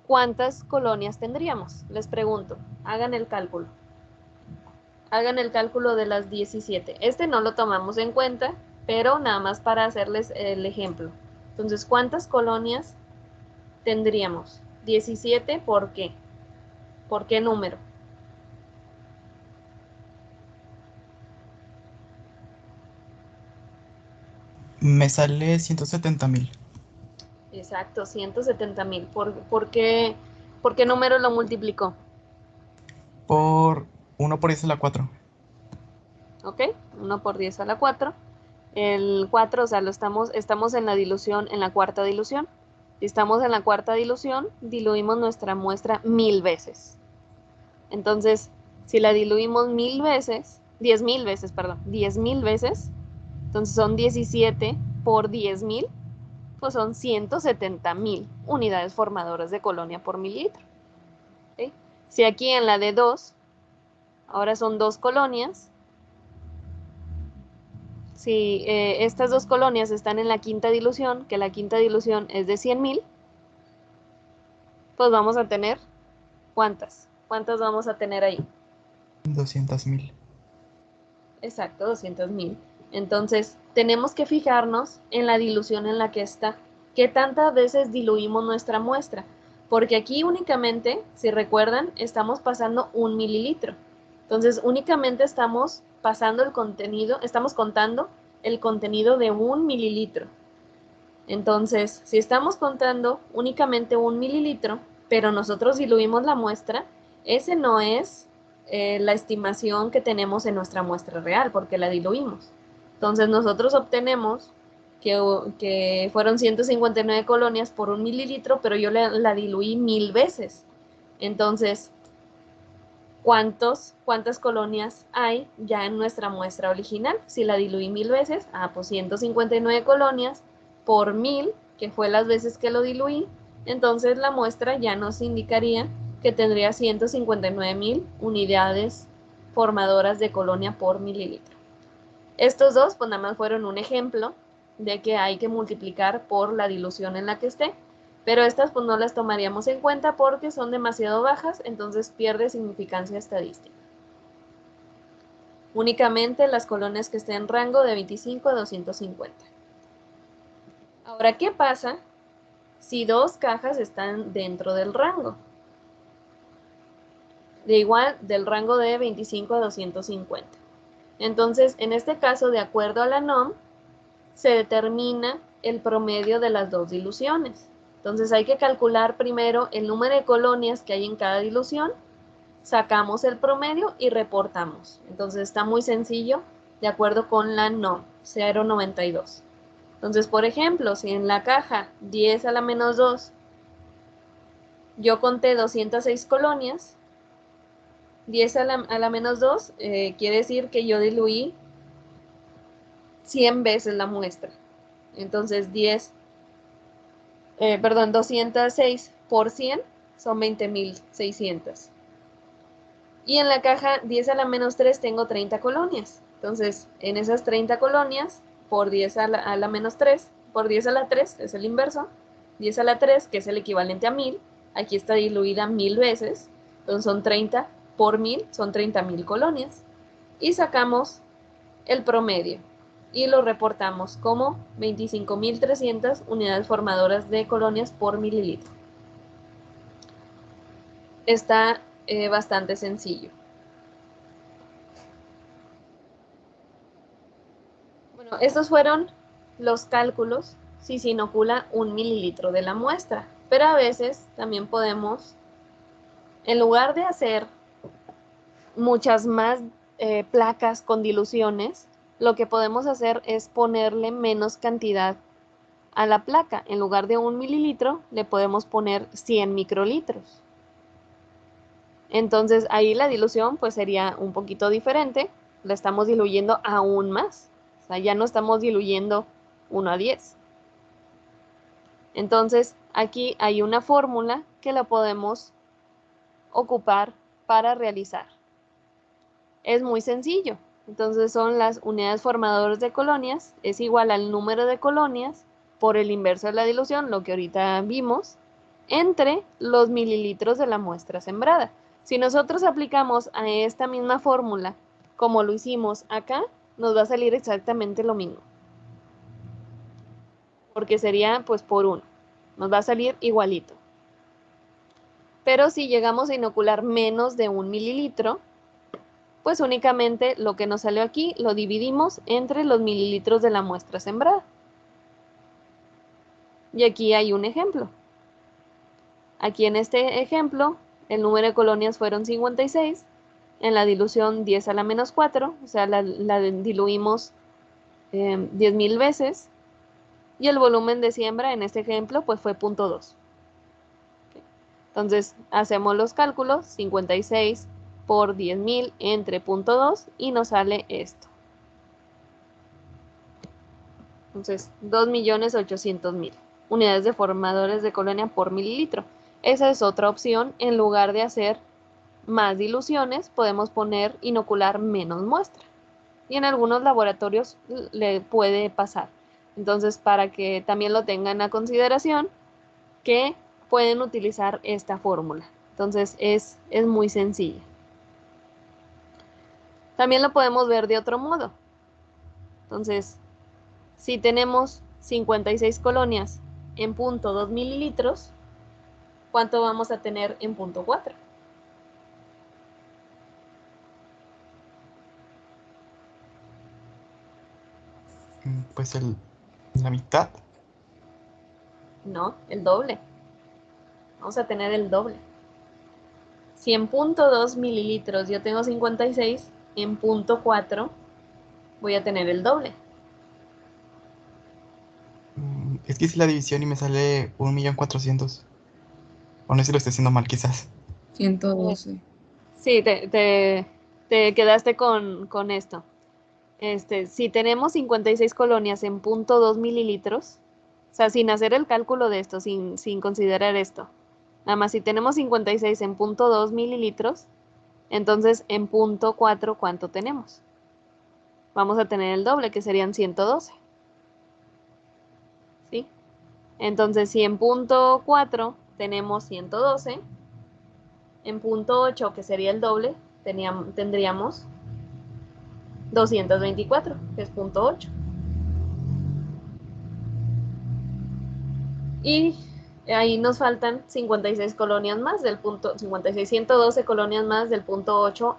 ¿cuántas colonias tendríamos? Les pregunto, hagan el cálculo. Hagan el cálculo de las 17. Este no lo tomamos en cuenta, pero nada más para hacerles el ejemplo. Entonces, ¿cuántas colonias tendríamos? 17, ¿por qué? ¿Por qué número? Me sale 170.000. Exacto, 170.000. ¿Por qué número lo multiplicó? Por 1 por 10 a la 4. ¿Ok? 1 por 10 a la 4. El 4, o sea, estamos en la dilución, en la cuarta dilución. Si estamos en la cuarta dilución, diluimos nuestra muestra 1000 veces. Entonces, si la diluimos 1000 veces, 10.000 veces, perdón, 10.000 veces, entonces son 17 por 10.000, pues son 170.000 unidades formadoras de colonia por mililitro. ¿Sí? Si aquí en la de 2, ahora son 2 colonias, si estas 2 colonias están en la quinta dilución, que la quinta dilución es de 100.000, pues vamos a tener, ¿cuántas? ¿Cuántas vamos a tener ahí? 200.000. Exacto, 200.000. Entonces, tenemos que fijarnos en la dilución en la que está. ¿Qué tantas veces diluimos nuestra muestra? Porque aquí únicamente, si recuerdan, estamos pasando 1 mililitro. Entonces, únicamente estamos pasando el contenido, estamos contando el contenido de 1 mililitro. Entonces, si estamos contando únicamente 1 mililitro, pero nosotros diluimos la muestra, ese no es la estimación que tenemos en nuestra muestra real, porque la diluimos. Entonces, nosotros obtenemos que fueron 159 colonias por 1 mililitro, pero yo la diluí 1000 veces. Entonces, ¿cuántas colonias hay ya en nuestra muestra original? Si la diluí 1000 veces, pues 159 colonias por 1000, que fue las veces que lo diluí, entonces la muestra ya nos indicaría que tendría 159.000 unidades formadoras de colonia por mililitro. Estos dos, pues nada más fueron un ejemplo de que hay que multiplicar por la dilución en la que esté, pero estas pues no las tomaríamos en cuenta porque son demasiado bajas, entonces pierde significancia estadística. Únicamente las colonias que estén en rango de 25 a 250. Ahora, ¿qué pasa si 2 cajas están dentro del rango? Del rango de 25 a 250. Entonces, en este caso, de acuerdo a la NOM, se determina el promedio de las 2 diluciones. Entonces, hay que calcular primero el número de colonias que hay en cada dilución, sacamos el promedio y reportamos. Entonces, está muy sencillo, de acuerdo con la NOM 092. Entonces, por ejemplo, si en la caja 10 a la menos 2 yo conté 206 colonias, 10 a la menos 2 quiere decir que yo diluí 100 veces la muestra. Entonces, 206 por 100 son 20.600. Y en la caja 10 a la menos 3 tengo 30 colonias. Entonces, en esas 30 colonias, por 10 a la menos 3, por 10 a la 3, es el inverso, 10 a la 3, que es el equivalente a 1000, aquí está diluida 1000 veces, entonces son 30 por 1000, son 30.000 colonias. Y sacamos el promedio y lo reportamos como 25.300 unidades formadoras de colonias por mililitro. Está bastante sencillo. Bueno, estos fueron los cálculos si se inocula 1 mililitro de la muestra, pero a veces también podemos, en lugar de hacer muchas más placas con diluciones, lo que podemos hacer es ponerle menos cantidad a la placa. En lugar de 1 mililitro, le podemos poner 100 microlitros. Entonces, ahí la dilución pues sería un poquito diferente. La estamos diluyendo aún más. O sea, ya no estamos diluyendo 1 a 10. Entonces, aquí hay una fórmula que la podemos ocupar para realizar. Es muy sencillo. Entonces, son las unidades formadoras de colonias, es igual al número de colonias por el inverso de la dilución, lo que ahorita vimos, entre los mililitros de la muestra sembrada. Si nosotros aplicamos a esta misma fórmula como lo hicimos acá, nos va a salir exactamente lo mismo. Porque sería pues por 1. Nos va a salir igualito. Pero si llegamos a inocular menos de 1 mililitro, pues únicamente lo que nos salió aquí lo dividimos entre los mililitros de la muestra sembrada. Y aquí hay un ejemplo. Aquí en este ejemplo, el número de colonias fueron 56, en la dilución 10 a la menos 4, o sea, la diluimos 10.000 veces, y el volumen de siembra en este ejemplo pues fue 0.2. Entonces, hacemos los cálculos, 56 por 10.000 entre 0.2 y nos sale esto. Entonces, 2.800.000. unidades de formadores de colonia por mililitro. Esa es otra opción. En lugar de hacer más diluciones, podemos inocular menos muestra. Y en algunos laboratorios le puede pasar. Entonces, para que también lo tengan a consideración, que pueden utilizar esta fórmula. Entonces, es muy sencilla. También lo podemos ver de otro modo. Entonces, si tenemos 56 colonias en 0.2 mililitros, ¿cuánto vamos a tener en 0.4? Pues la mitad. No, el doble. Vamos a tener el doble. Si en 0.2 mililitros yo tengo 56, en 0.4 voy a tener el doble. Es que hice la división y me sale 1.400.000. O no sé si lo estoy haciendo mal, quizás. 112. Sí, te quedaste con esto. Si tenemos 56 colonias en 0.2 mililitros, o sea, sin hacer el cálculo de esto, sin considerar esto, nada más si tenemos 56 en 0.2 mililitros, entonces en 0.4, ¿cuánto tenemos? Vamos a tener el doble, que serían 112. ¿Sí? Entonces, si en 0.4 tenemos 112, en 0.8, que sería el doble, tendríamos 224, que es 0.8. Y ahí nos faltan 56 colonias más del punto, 56, 112 colonias más del 0.8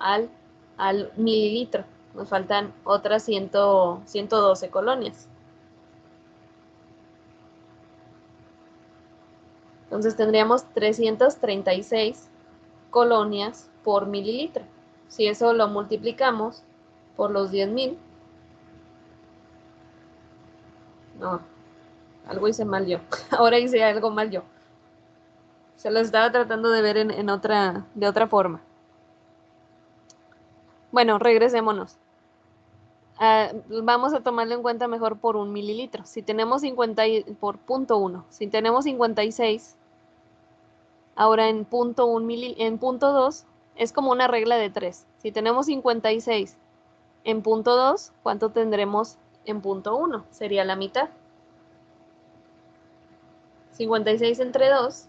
al mililitro. Nos faltan otras 112 colonias. Entonces tendríamos 336 colonias por mililitro. Si eso lo multiplicamos por los 10.000, no, algo hice mal yo. Ahora hice algo mal yo. Se lo estaba tratando de ver de otra forma. Bueno, regresémonos. Vamos a tomarlo en cuenta mejor por 1 mililitro. Si tenemos 50 por 0.1, si tenemos 56, ahora en 0.2 es como una regla de 3. Si tenemos 56 en 0.2, ¿cuánto tendremos en 0.1? Sería la mitad. 56 entre 2,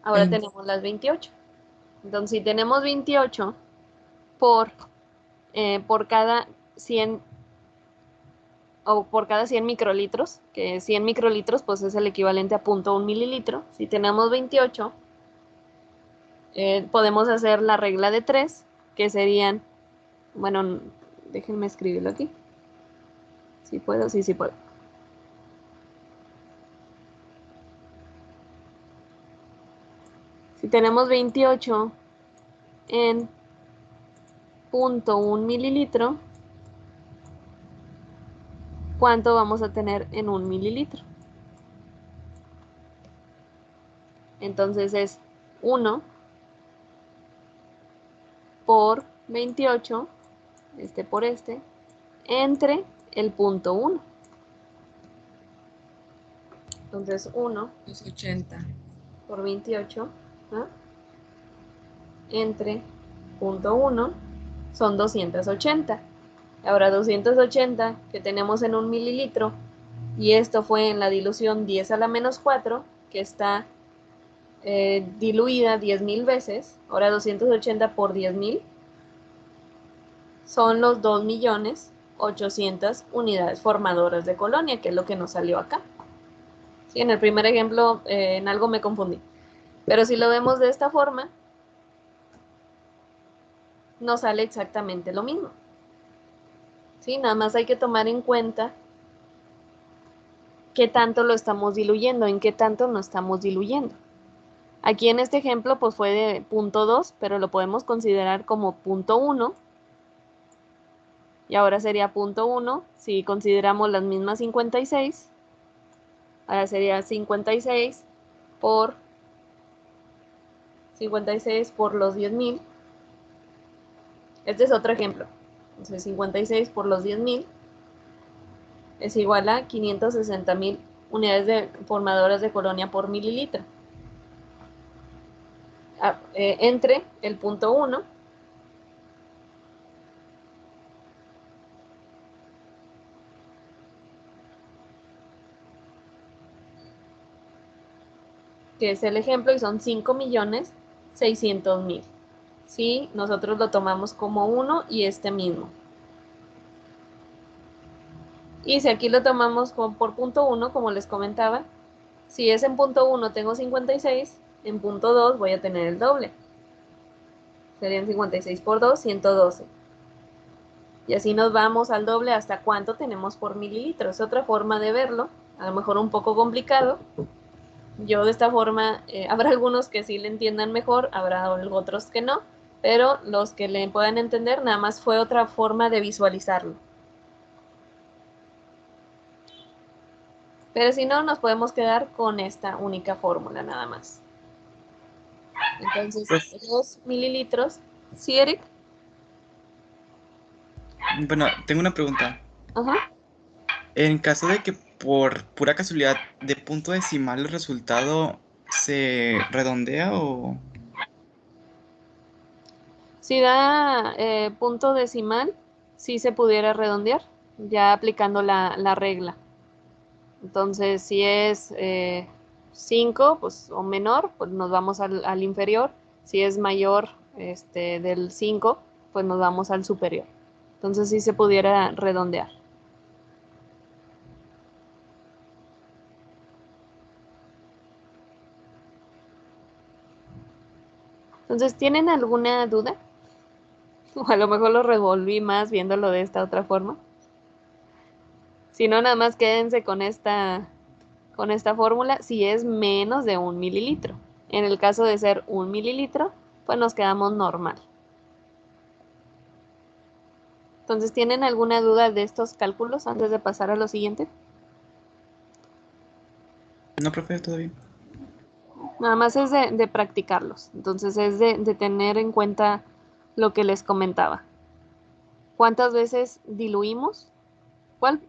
ahora tenemos las 28. Entonces, si tenemos 28 por cada 100 o por cada 100 microlitros, que 100 microlitros pues es el equivalente a 0.1 mililitro. Si tenemos 28, podemos hacer la regla de 3, que serían, bueno, déjenme escribirlo aquí. Si puedo, sí puedo. Si tenemos 28 en 0.1 mililitro, ¿cuánto vamos a tener en 1 mililitro? Entonces es 1 por 28, por entre el 0.1. Entonces 1 Es 80. por 28, ¿no? Entre 0.1 son 280. Ahora 280 que tenemos en 1 mililitro, y esto fue en la dilución 10 a la menos 4, que está diluida 10.000 veces. Ahora 280 por 10.000 son los 2.800.000 unidades formadoras de colonia, que es lo que nos salió acá. Sí, en el primer ejemplo en algo me confundí. Pero si lo vemos de esta forma, nos sale exactamente lo mismo. ¿Sí? Nada más hay que tomar en cuenta qué tanto lo estamos diluyendo, en qué tanto nos estamos diluyendo. Aquí en este ejemplo pues fue de 0.2, pero lo podemos considerar como 0.1. Y ahora sería 0.1 si consideramos las mismas 56. Ahora sería 56 por 56 por los 10.000. Este es otro ejemplo. Entonces 56 por los 10.000 es igual a 560.000 unidades formadoras de colonia por mililitro. Entre el punto 1 que es el ejemplo, y son 5.600.000. Si nosotros lo tomamos como 1 y este mismo. Y si aquí lo tomamos por punto 1, como les comentaba, si es en punto 1 tengo 56, en punto 2 voy a tener el doble. Serían 56 por 2, 112. Y así nos vamos al doble hasta cuánto tenemos por mililitro. Es otra forma de verlo, a lo mejor un poco complicado. Yo de esta forma, habrá algunos que sí le entiendan mejor, habrá otros que no, pero los que le puedan entender, nada más fue otra forma de visualizarlo. Pero si no, nos podemos quedar con esta única fórmula nada más. Entonces, 2 mililitros. ¿Sí, Eric? Bueno, tengo una pregunta. Ajá. En caso de que por pura casualidad de punto decimal el resultado se redondea o... Si da punto decimal, sí se pudiera redondear, ya aplicando la regla. Entonces, si es 5 pues, o menor, pues nos vamos al inferior. Si es mayor del 5, pues nos vamos al superior. Entonces, sí se pudiera redondear. Entonces, ¿tienen alguna duda? O a lo mejor lo revolví más viéndolo de esta otra forma. Si no, nada más quédense con esta fórmula si es menos de 1 mililitro. En el caso de ser 1 mililitro, pues nos quedamos normal. Entonces, ¿tienen alguna duda de estos cálculos antes de pasar a lo siguiente? No, profe, todo bien. Nada más es de practicarlos. Entonces, es de tener en cuenta lo que les comentaba. ¿Cuántas veces diluimos?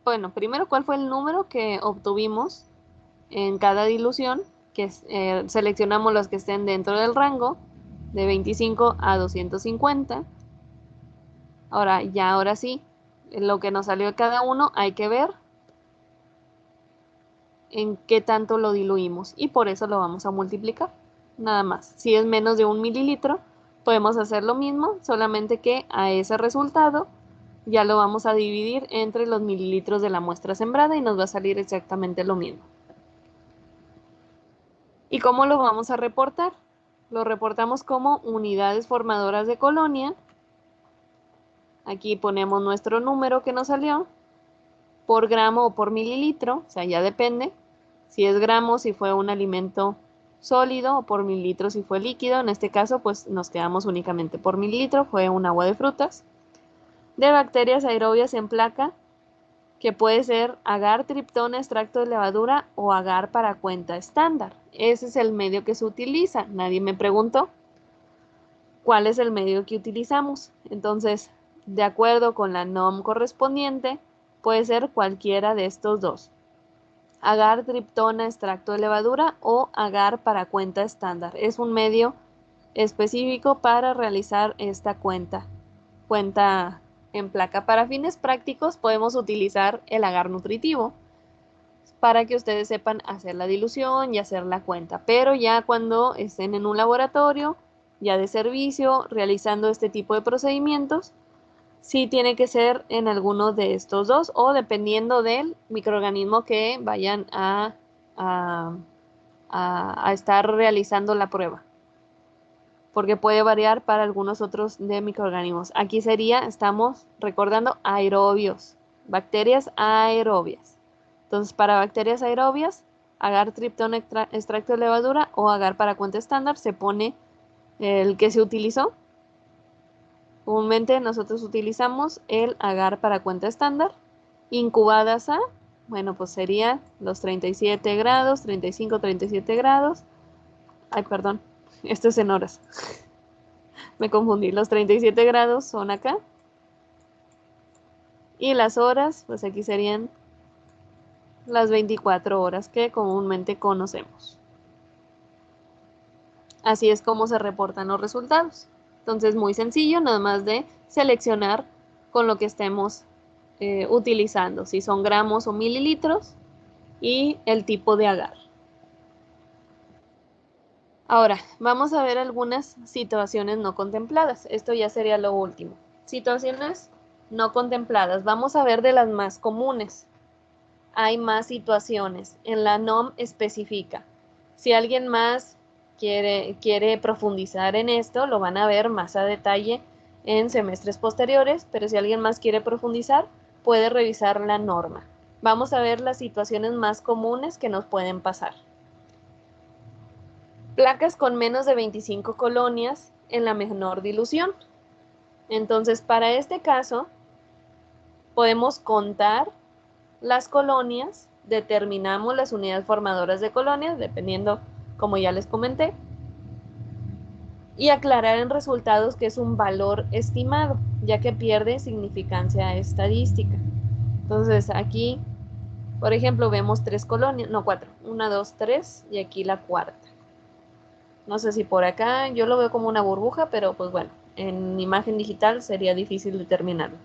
Bueno, primero, ¿cuál fue el número que obtuvimos en cada dilución? Que seleccionamos los que estén dentro del rango de 25 a 250. Ahora sí, lo que nos salió de cada uno hay que ver en qué tanto lo diluimos y por eso lo vamos a multiplicar. Nada más. Si es menos de 1 mililitro, podemos hacer lo mismo, solamente que a ese resultado ya lo vamos a dividir entre los mililitros de la muestra sembrada y nos va a salir exactamente lo mismo. ¿Y cómo lo vamos a reportar? Lo reportamos como unidades formadoras de colonia. Aquí ponemos nuestro número que nos salió por gramo o por mililitro, o sea, ya depende. Si es gramo, si fue un alimento sólido, o por mililitro si fue líquido. En este caso, pues nos quedamos únicamente por mililitro, fue un agua de frutas. De bacterias aerobias en placa, que puede ser agar, triptona, extracto de levadura o agar para cuenta estándar. Ese es el medio que se utiliza. Nadie me preguntó cuál es el medio que utilizamos. Entonces, de acuerdo con la NOM correspondiente, puede ser cualquiera de estos dos. Agar, triptona, extracto de levadura o agar para cuenta estándar. Es un medio específico para realizar esta cuenta en placa. Para fines prácticos podemos utilizar el agar nutritivo para que ustedes sepan hacer la dilución y hacer la cuenta. Pero ya cuando estén en un laboratorio, ya de servicio, realizando este tipo de procedimientos, sí tiene que ser en alguno de estos dos o dependiendo del microorganismo que vayan a estar realizando la prueba, porque puede variar para algunos otros de microorganismos. Aquí estamos recordando aerobios, bacterias aerobias. Entonces, para bacterias aerobias, agar, triptón, extracto de levadura o agar para cuenta estándar, se pone el que se utilizó. Comúnmente nosotros utilizamos el agar para cuenta estándar. Incubadas a, bueno, pues serían los 37 grados, 35, 37 grados. Ay, perdón, esto es en horas. Me confundí, los 37 grados son acá. Y las horas, pues aquí serían las 24 horas que comúnmente conocemos. Así es como se reportan los resultados. Entonces, muy sencillo, nada más de seleccionar con lo que estemos utilizando, si son gramos o mililitros y el tipo de agar. Ahora, vamos a ver algunas situaciones no contempladas. Esto ya sería lo último. Situaciones no contempladas. Vamos a ver de las más comunes. Hay más situaciones. En la NOM especifica. Si alguien más quiere profundizar en esto, lo van a ver más a detalle en semestres posteriores, pero si alguien más quiere profundizar, puede revisar la norma. Vamos a ver las situaciones más comunes que nos pueden pasar. Placas con menos de 25 colonias en la menor dilución. Entonces, para este caso, podemos contar las colonias, determinamos las unidades formadoras de colonias, dependiendo, como ya les comenté, y aclarar en resultados que es un valor estimado, ya que pierde significancia estadística. Entonces, aquí, por ejemplo, vemos 3 colonias, no 4, 1, 2, 3, y aquí la cuarta. No sé si por acá, yo lo veo como una burbuja, pero pues bueno, en imagen digital sería difícil determinarlo.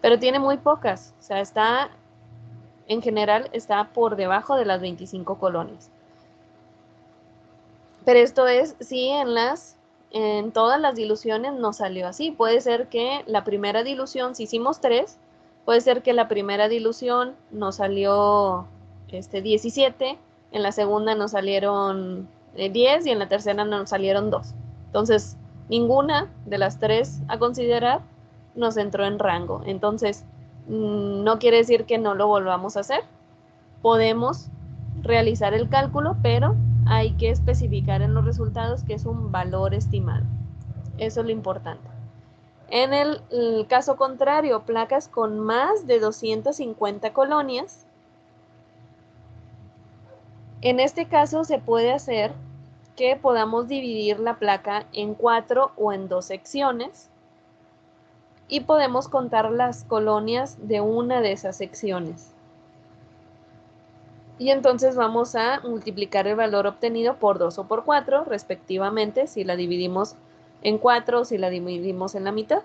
Pero tiene muy pocas, o sea, en general está por debajo de las 25 colonias. Pero esto es si en todas las diluciones nos salió así. Puede ser que la primera dilución, si hicimos 3, puede ser que la primera dilución nos salió 17, en la segunda nos salieron 10 y en la tercera nos salieron 2. Entonces, ninguna de las 3 a considerar nos entró en rango. Entonces, no quiere decir que no lo volvamos a hacer. Podemos realizar el cálculo, pero hay que especificar en los resultados que es un valor estimado. Eso es lo importante. En el caso contrario, placas con más de 250 colonias, en este caso se puede hacer que podamos dividir la placa en 4 o en 2 secciones y podemos contar las colonias de una de esas secciones. Y entonces vamos a multiplicar el valor obtenido por 2 o por 4, respectivamente, si la dividimos en 4 o si la dividimos en la mitad.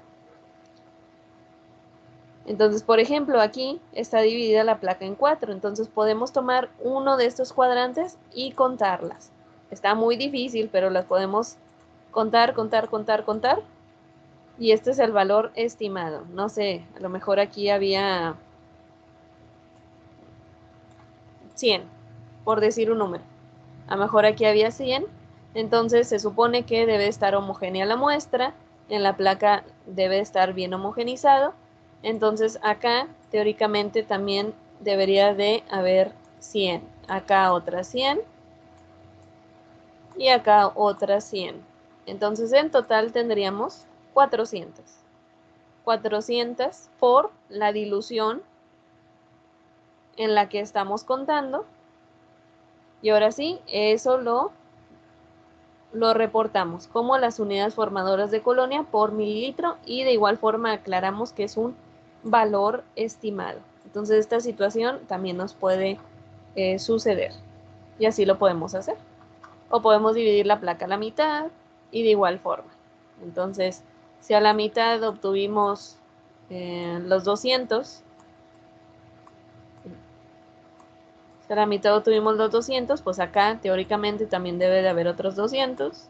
Entonces, por ejemplo, aquí está dividida la placa en 4, entonces podemos tomar uno de estos cuadrantes y contarlas. Está muy difícil, pero las podemos contar, y este es el valor estimado. No sé, a lo mejor aquí había 100, por decir un número. A lo mejor aquí había 100, entonces se supone que debe estar homogénea la muestra, en la placa debe estar bien homogenizado, entonces acá teóricamente también debería de haber 100, acá otras 100 y acá otras 100. Entonces en total tendríamos 400. 400 por la dilución en la que estamos contando. Y ahora sí, eso lo reportamos como las unidades formadoras de colonia por mililitro y de igual forma aclaramos que es un valor estimado. Entonces esta situación también nos puede suceder y así lo podemos hacer. O podemos dividir la placa a la mitad y de igual forma. Entonces, si a la mitad obtuvimos los 200, si a la mitad obtuvimos los 200, pues acá teóricamente también debe de haber otros 200.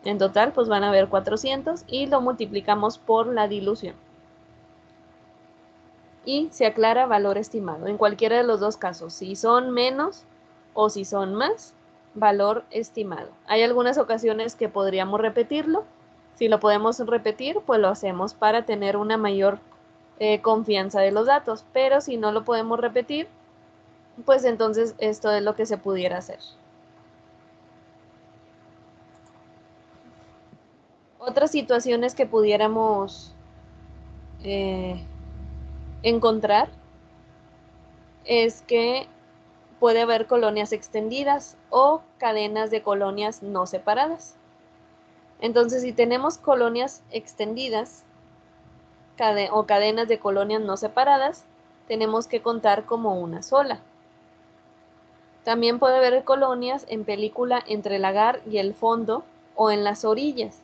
En total, pues van a haber 400 y lo multiplicamos por la dilución. Y se aclara valor estimado. En cualquiera de los dos casos, si son menos o si son más, valor estimado. Hay algunas ocasiones que podríamos repetirlo. Si lo podemos repetir, pues lo hacemos para tener una mayor confianza de los datos. Pero si no lo podemos repetir, pues entonces esto es lo que se pudiera hacer. Otras situaciones que pudiéramos encontrar es que puede haber colonias extendidas o cadenas de colonias no separadas. Entonces, si tenemos colonias extendidas o cadenas de colonias no separadas, tenemos que contar como una sola. También puede haber colonias en película entre el agar y el fondo o en las orillas.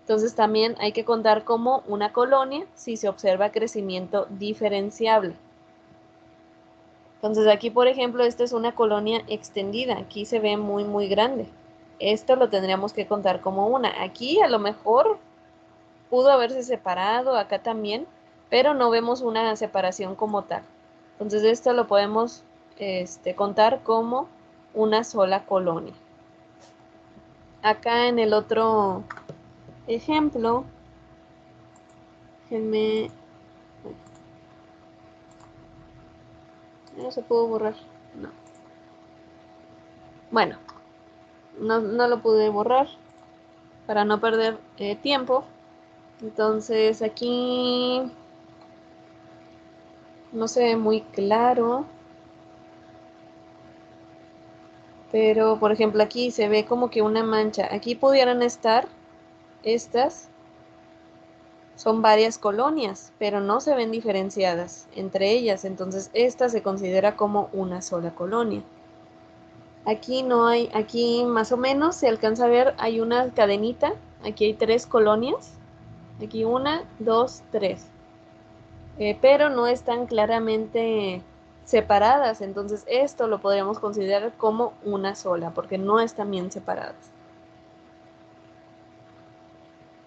Entonces también hay que contar como una colonia si se observa crecimiento diferenciable. Entonces aquí, por ejemplo, esta es una colonia extendida. Aquí se ve muy, muy grande. Esto lo tendríamos que contar como una. Aquí a lo mejor pudo haberse separado, acá también, pero no vemos una separación como tal. Entonces esto lo podemos contar como una sola colonia. Acá en el otro ejemplo, déjenme... No se pudo borrar. No. Bueno, no lo pude borrar para no perder tiempo. Entonces aquí no se ve muy claro. Pero, por ejemplo, aquí se ve como que una mancha. Aquí pudieran estar estas. Son varias colonias, pero no se ven diferenciadas entre ellas. Entonces, esta se considera como una sola colonia. Aquí no hay, aquí más o menos se alcanza a ver, hay una cadenita. Aquí hay 3 colonias. Aquí 1, 2, 3. Pero no están claramente separadas. Entonces, esto lo podríamos considerar como una sola, porque no están bien separadas.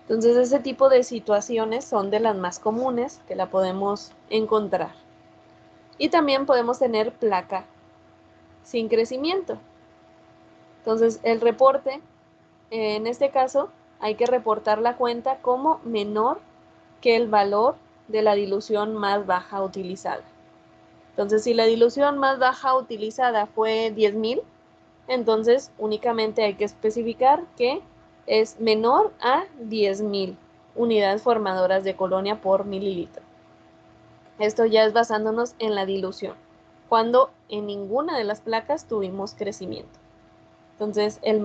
Entonces, ese tipo de situaciones son de las más comunes que la podemos encontrar. Y también podemos tener placa sin crecimiento. Entonces, el reporte, en este caso, hay que reportar la cuenta como menor que el valor de la dilución más baja utilizada. Entonces, si la dilución más baja utilizada fue 10,000, entonces únicamente hay que especificar que es menor a 10,000 unidades formadoras de colonia por mililitro. Esto ya es basándonos en la dilución, cuando en ninguna de las placas tuvimos crecimiento. Entonces, el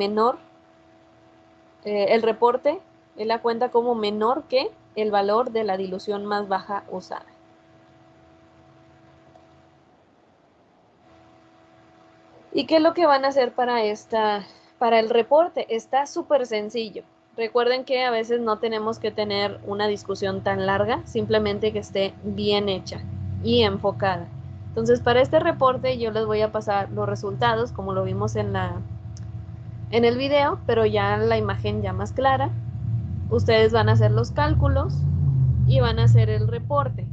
reporte, él la cuenta como menor que el valor de la dilución más baja usada. ¿Y qué es lo que van a hacer para el reporte? Está súper sencillo. Recuerden que a veces no tenemos que tener una discusión tan larga, simplemente que esté bien hecha y enfocada. Entonces, para este reporte yo les voy a pasar los resultados, como lo vimos en el video, pero ya la imagen ya más clara. Ustedes van a hacer los cálculos y van a hacer el reporte.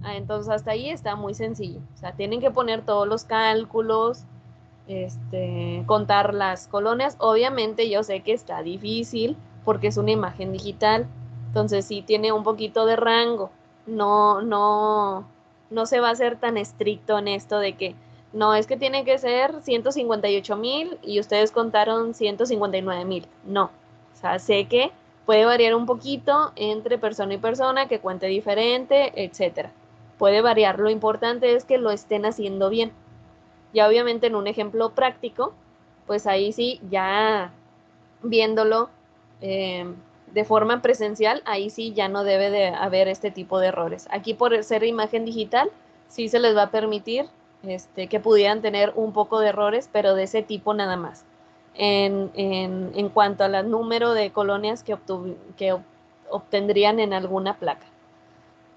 Entonces, hasta ahí está muy sencillo. O sea, tienen que poner todos los cálculos, contar las colonias. Obviamente yo sé que está difícil porque es una imagen digital, entonces sí tiene un poquito de rango. No se va a ser tan estricto en esto de que no es que tiene que ser 158,000 y ustedes contaron 159,000. No, o sea, sé que puede variar un poquito entre persona y persona, que cuente diferente, etcétera. Puede variar. Lo importante es que lo estén haciendo bien. Ya obviamente en un ejemplo práctico, pues ahí sí, ya viéndolo de forma presencial, ahí sí ya no debe de haber este tipo de errores. Aquí por ser imagen digital, sí se les va a permitir que pudieran tener un poco de errores, pero de ese tipo nada más. En cuanto al número de colonias que obtendrían en alguna placa.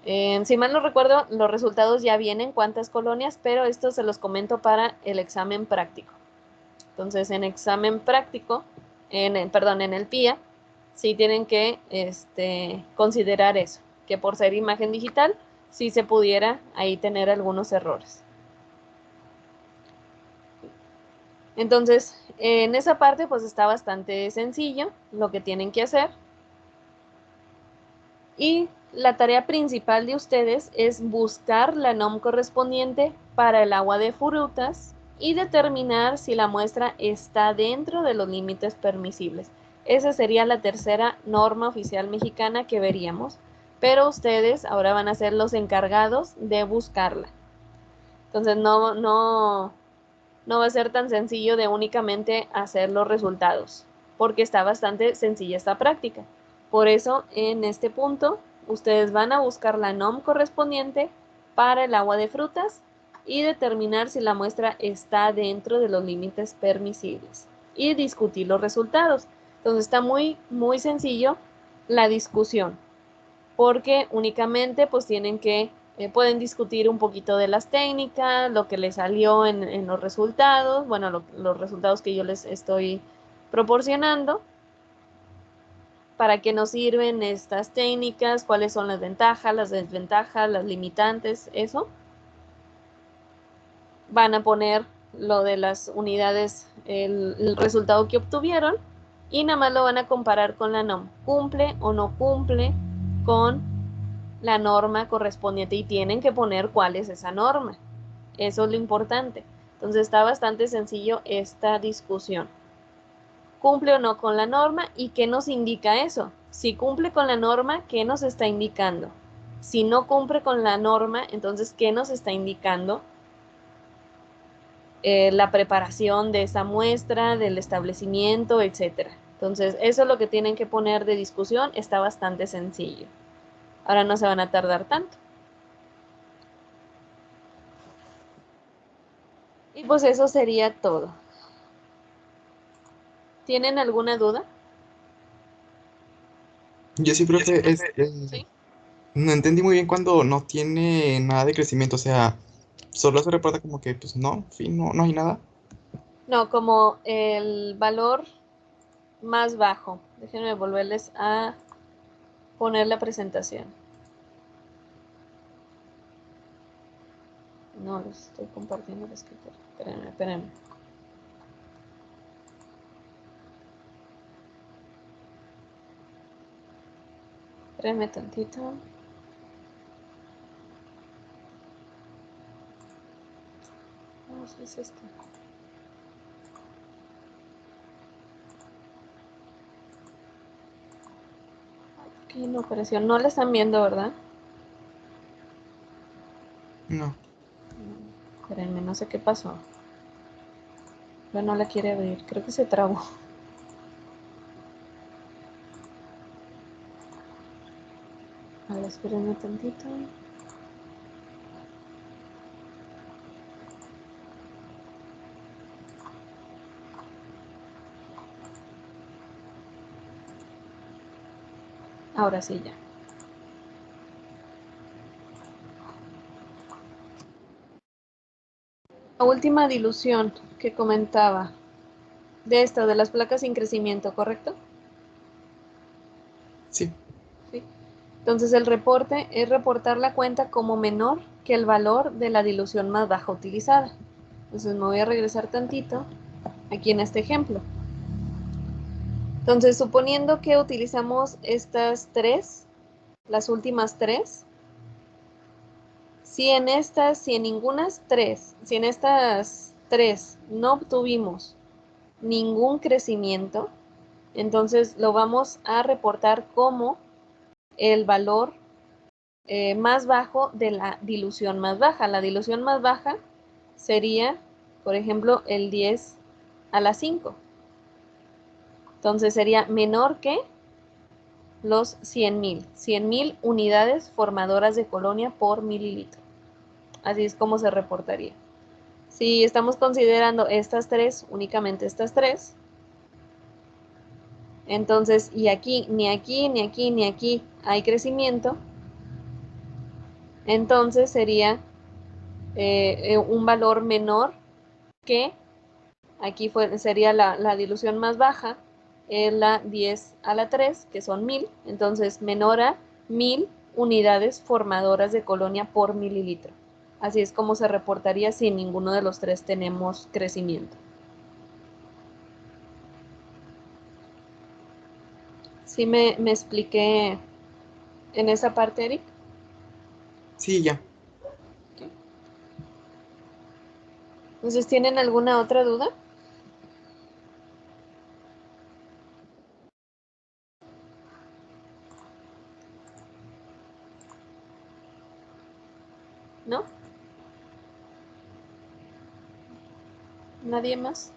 Si mal no recuerdo, los resultados ya vienen, cuántas colonias, pero esto se los comento para el examen práctico. Entonces, en examen práctico, en el PIA, sí tienen que considerar eso, que por ser imagen digital, sí se pudiera ahí tener algunos errores. Entonces, en esa parte, pues está bastante sencillo lo que tienen que hacer. Y la tarea principal de ustedes es buscar la NOM correspondiente para el agua de frutas y determinar si la muestra está dentro de los límites permisibles. Esa sería la tercera norma oficial mexicana que veríamos, pero ustedes ahora van a ser los encargados de buscarla. Entonces no va a ser tan sencillo de únicamente hacer los resultados, porque está bastante sencilla esta práctica. Por eso, en este punto, ustedes van a buscar la NOM correspondiente para el agua de frutas y determinar si la muestra está dentro de los límites permisibles y discutir los resultados. Entonces está muy, muy sencillo la discusión, porque únicamente pues tienen que, pueden discutir un poquito de las técnicas, lo que les salió en los resultados, bueno, los resultados que yo les estoy proporcionando, para qué nos sirven estas técnicas, cuáles son las ventajas, las desventajas, las limitantes, eso. Van a poner lo de las unidades, el resultado que obtuvieron, y nada más lo van a comparar con la NOM. ¿Cumple o no cumple con la norma correspondiente? Y tienen que poner cuál es esa norma. Eso es lo importante. Entonces está bastante sencillo esta discusión. ¿Cumple o no con la norma? ¿Y qué nos indica eso? Si cumple con la norma, ¿qué nos está indicando? Si no cumple con la norma, entonces, ¿qué nos está indicando? La preparación de esa muestra, del establecimiento, etcétera. Entonces, eso es lo que tienen que poner de discusión. Está bastante sencillo. Ahora no se van a tardar tanto. Y pues eso sería todo. ¿Tienen alguna duda? Yo sí, profe, ¿Sí? no entendí muy bien cuando no tiene nada de crecimiento, o sea, solo se reporta como que, pues no, fin, no, no hay nada. No, como el valor más bajo. Déjenme volverles a poner la presentación. No, les estoy compartiendo el escritorio. Espérenme. Espérenme tantito. No, si es esto. Aquí no apareció. No la están viendo, ¿verdad? No. Espérenme, no sé qué pasó. Pero no la quiere abrir. Creo que se trabó. A ver, espérenme tantito. Ahora sí ya. La última dilución que comentaba. De esto, de las placas sin crecimiento, ¿correcto? Sí. Sí. Entonces el reporte es reportar la cuenta como menor que el valor de la dilución más baja utilizada. Entonces me voy a regresar tantito aquí en este ejemplo. Entonces, suponiendo que utilizamos estas tres, las últimas tres, si en estas tres no obtuvimos ningún crecimiento, entonces lo vamos a reportar como el valor más bajo de la dilución más baja. La dilución más baja sería, por ejemplo, el 10 a la 5. Entonces sería menor que los 100,000 unidades formadoras de colonia por mililitro. Así es como se reportaría. Si estamos considerando estas tres, únicamente estas tres, entonces, y aquí, ni aquí, ni aquí, ni aquí hay crecimiento, entonces sería un valor menor que, aquí sería la dilución más baja, la 10 a la 3, que son 1000, entonces menor a 1000 unidades formadoras de colonia por mililitro. Así es como se reportaría si ninguno de los tres tenemos crecimiento. ¿Sí me expliqué en esa parte, Eric? Sí, ya. Okay. Entonces, ¿tienen alguna otra duda? ¿No? ¿Nadie más?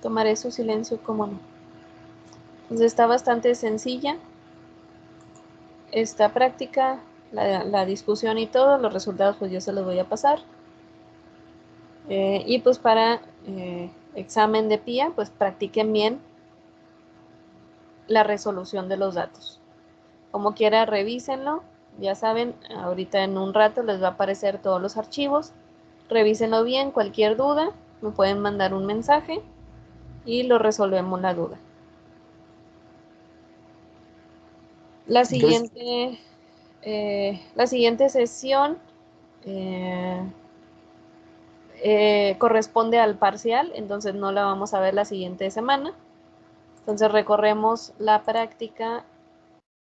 Tomaré su silencio como no. Entonces está bastante sencilla esta práctica. la discusión y todo, los resultados pues yo se los voy a pasar. Y pues para examen de PIA, pues practiquen bien la resolución de los datos. Como quiera, revísenlo. Ya saben, ahorita en un rato les va a aparecer todos los archivos. Revísenlo bien, cualquier duda, me pueden mandar un mensaje y lo resolvemos la duda. La siguiente sesión corresponde al parcial, entonces no la vamos a ver la siguiente semana. Entonces recorremos la práctica,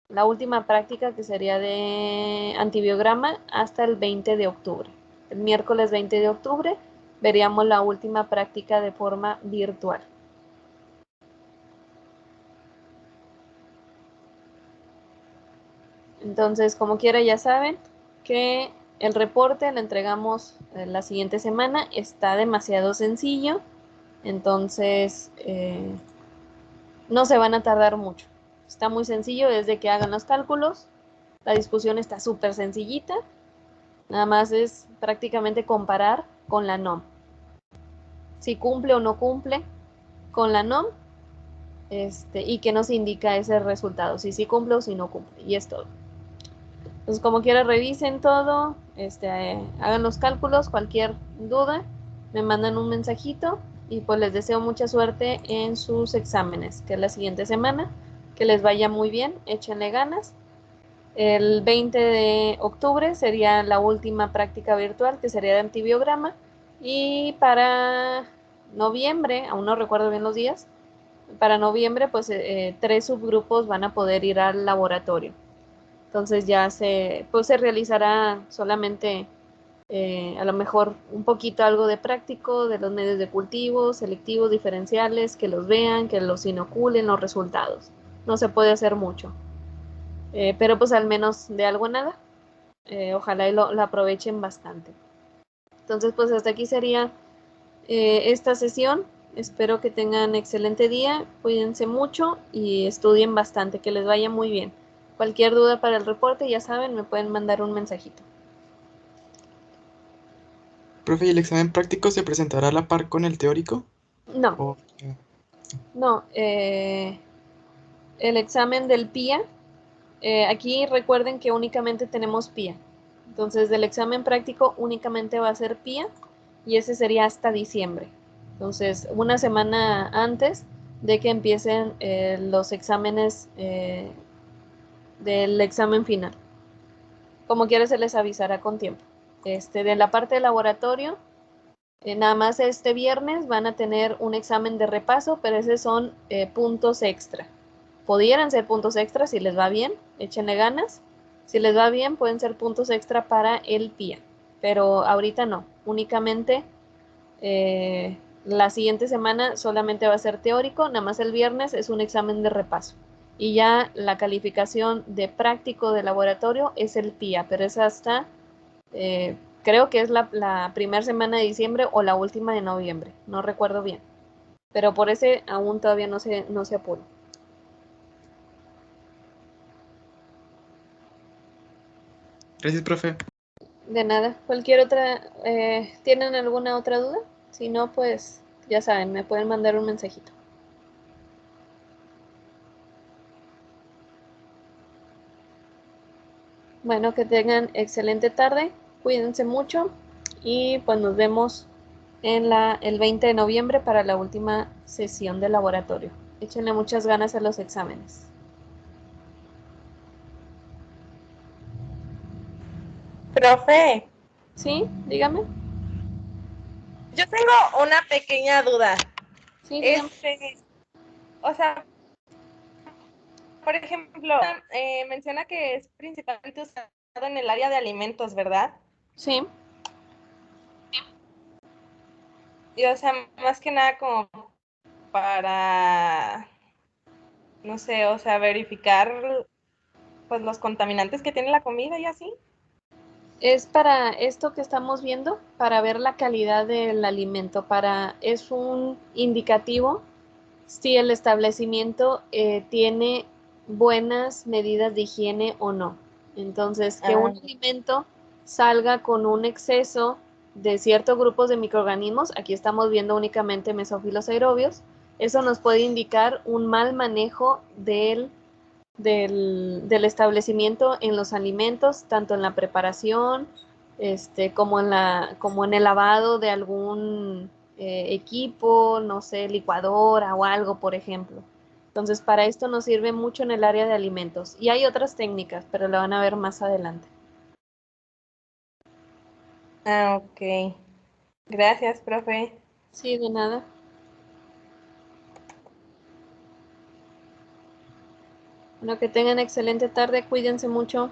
la última práctica que sería de antibiograma hasta el 20 de octubre. El miércoles 20 de octubre veríamos la última práctica de forma virtual. Entonces, como quiera, ya saben que el reporte lo entregamos la siguiente semana. Está demasiado sencillo, entonces no se van a tardar mucho. Está muy sencillo desde que hagan los cálculos. La discusión está súper sencillita. Nada más es prácticamente comparar con la NOM. Si cumple o no cumple con la NOM y qué nos indica ese resultado. Si sí cumple o si no cumple. Y es todo. Entonces, como quiera, revisen todo, hagan los cálculos, cualquier duda, me mandan un mensajito y pues les deseo mucha suerte en sus exámenes, que es la siguiente semana, que les vaya muy bien, échenle ganas. El 20 de octubre sería la última práctica virtual, que sería de antibiograma, y para noviembre, aún no recuerdo bien los días, para noviembre pues 3 subgrupos van a poder ir al laboratorio. Entonces ya pues se realizará solamente a lo mejor un poquito algo de práctico de los medios de cultivo, selectivos, diferenciales, que los vean, que los inoculen los resultados. No se puede hacer mucho, pero pues al menos de algo a nada. Ojalá y lo aprovechen bastante. Entonces pues hasta aquí sería esta sesión. Espero que tengan excelente día, cuídense mucho y estudien bastante, que les vaya muy bien. Cualquier duda para el reporte, ya saben, me pueden mandar un mensajito. Profe, ¿y el examen práctico se presentará a la par con el teórico? No, no. El examen del PIA, aquí recuerden que únicamente tenemos PIA. Entonces, del examen práctico únicamente va a ser PIA y ese sería hasta diciembre. Entonces, una semana antes de que empiecen los exámenes del examen final. Como quiera se les avisará con tiempo. De la parte de laboratorio, nada más este viernes van a tener un examen de repaso, pero esos son puntos extra. Pudieran ser puntos extra si les va bien, échenle ganas. Si les va bien, pueden ser puntos extra para el PIA, pero ahorita no. Únicamente la siguiente semana solamente va a ser teórico, nada más el viernes es un examen de repaso. Y ya la calificación de práctico de laboratorio es el PIA, pero es hasta, creo que es la primera semana de diciembre o la última de noviembre, no recuerdo bien. Pero por ese aún todavía no se apura. Gracias, profe. De nada. Cualquier otra, ¿tienen alguna otra duda? Si no, pues ya saben, me pueden mandar un mensajito. Bueno, que tengan excelente tarde, cuídense mucho y pues nos vemos el 20 de noviembre para la última sesión de laboratorio. Échenle muchas ganas a los exámenes. Profe, ¿Sí? Dígame. yo tengo una pequeña duda. Sí, dígame. O sea, por ejemplo, menciona que es principalmente usado en el área de alimentos, ¿verdad? Sí. Y o sea, más que nada como para, no sé, o sea, verificar pues los contaminantes que tiene la comida y así. Es para esto que estamos viendo, para ver la calidad del alimento, es un indicativo si el establecimiento tiene buenas medidas de higiene o no. Entonces, que un alimento salga con un exceso de ciertos grupos de microorganismos, aquí estamos viendo únicamente mesófilos aerobios, eso nos puede indicar un mal manejo del establecimiento en los alimentos, tanto en la preparación, como en el lavado de algún equipo, no sé, licuadora o algo, por ejemplo. Entonces, para esto nos sirve mucho en el área de alimentos. Y hay otras técnicas, pero la van a ver más adelante. Ok. Gracias, profe. Sí, de nada. Bueno, que tengan excelente tarde, cuídense mucho.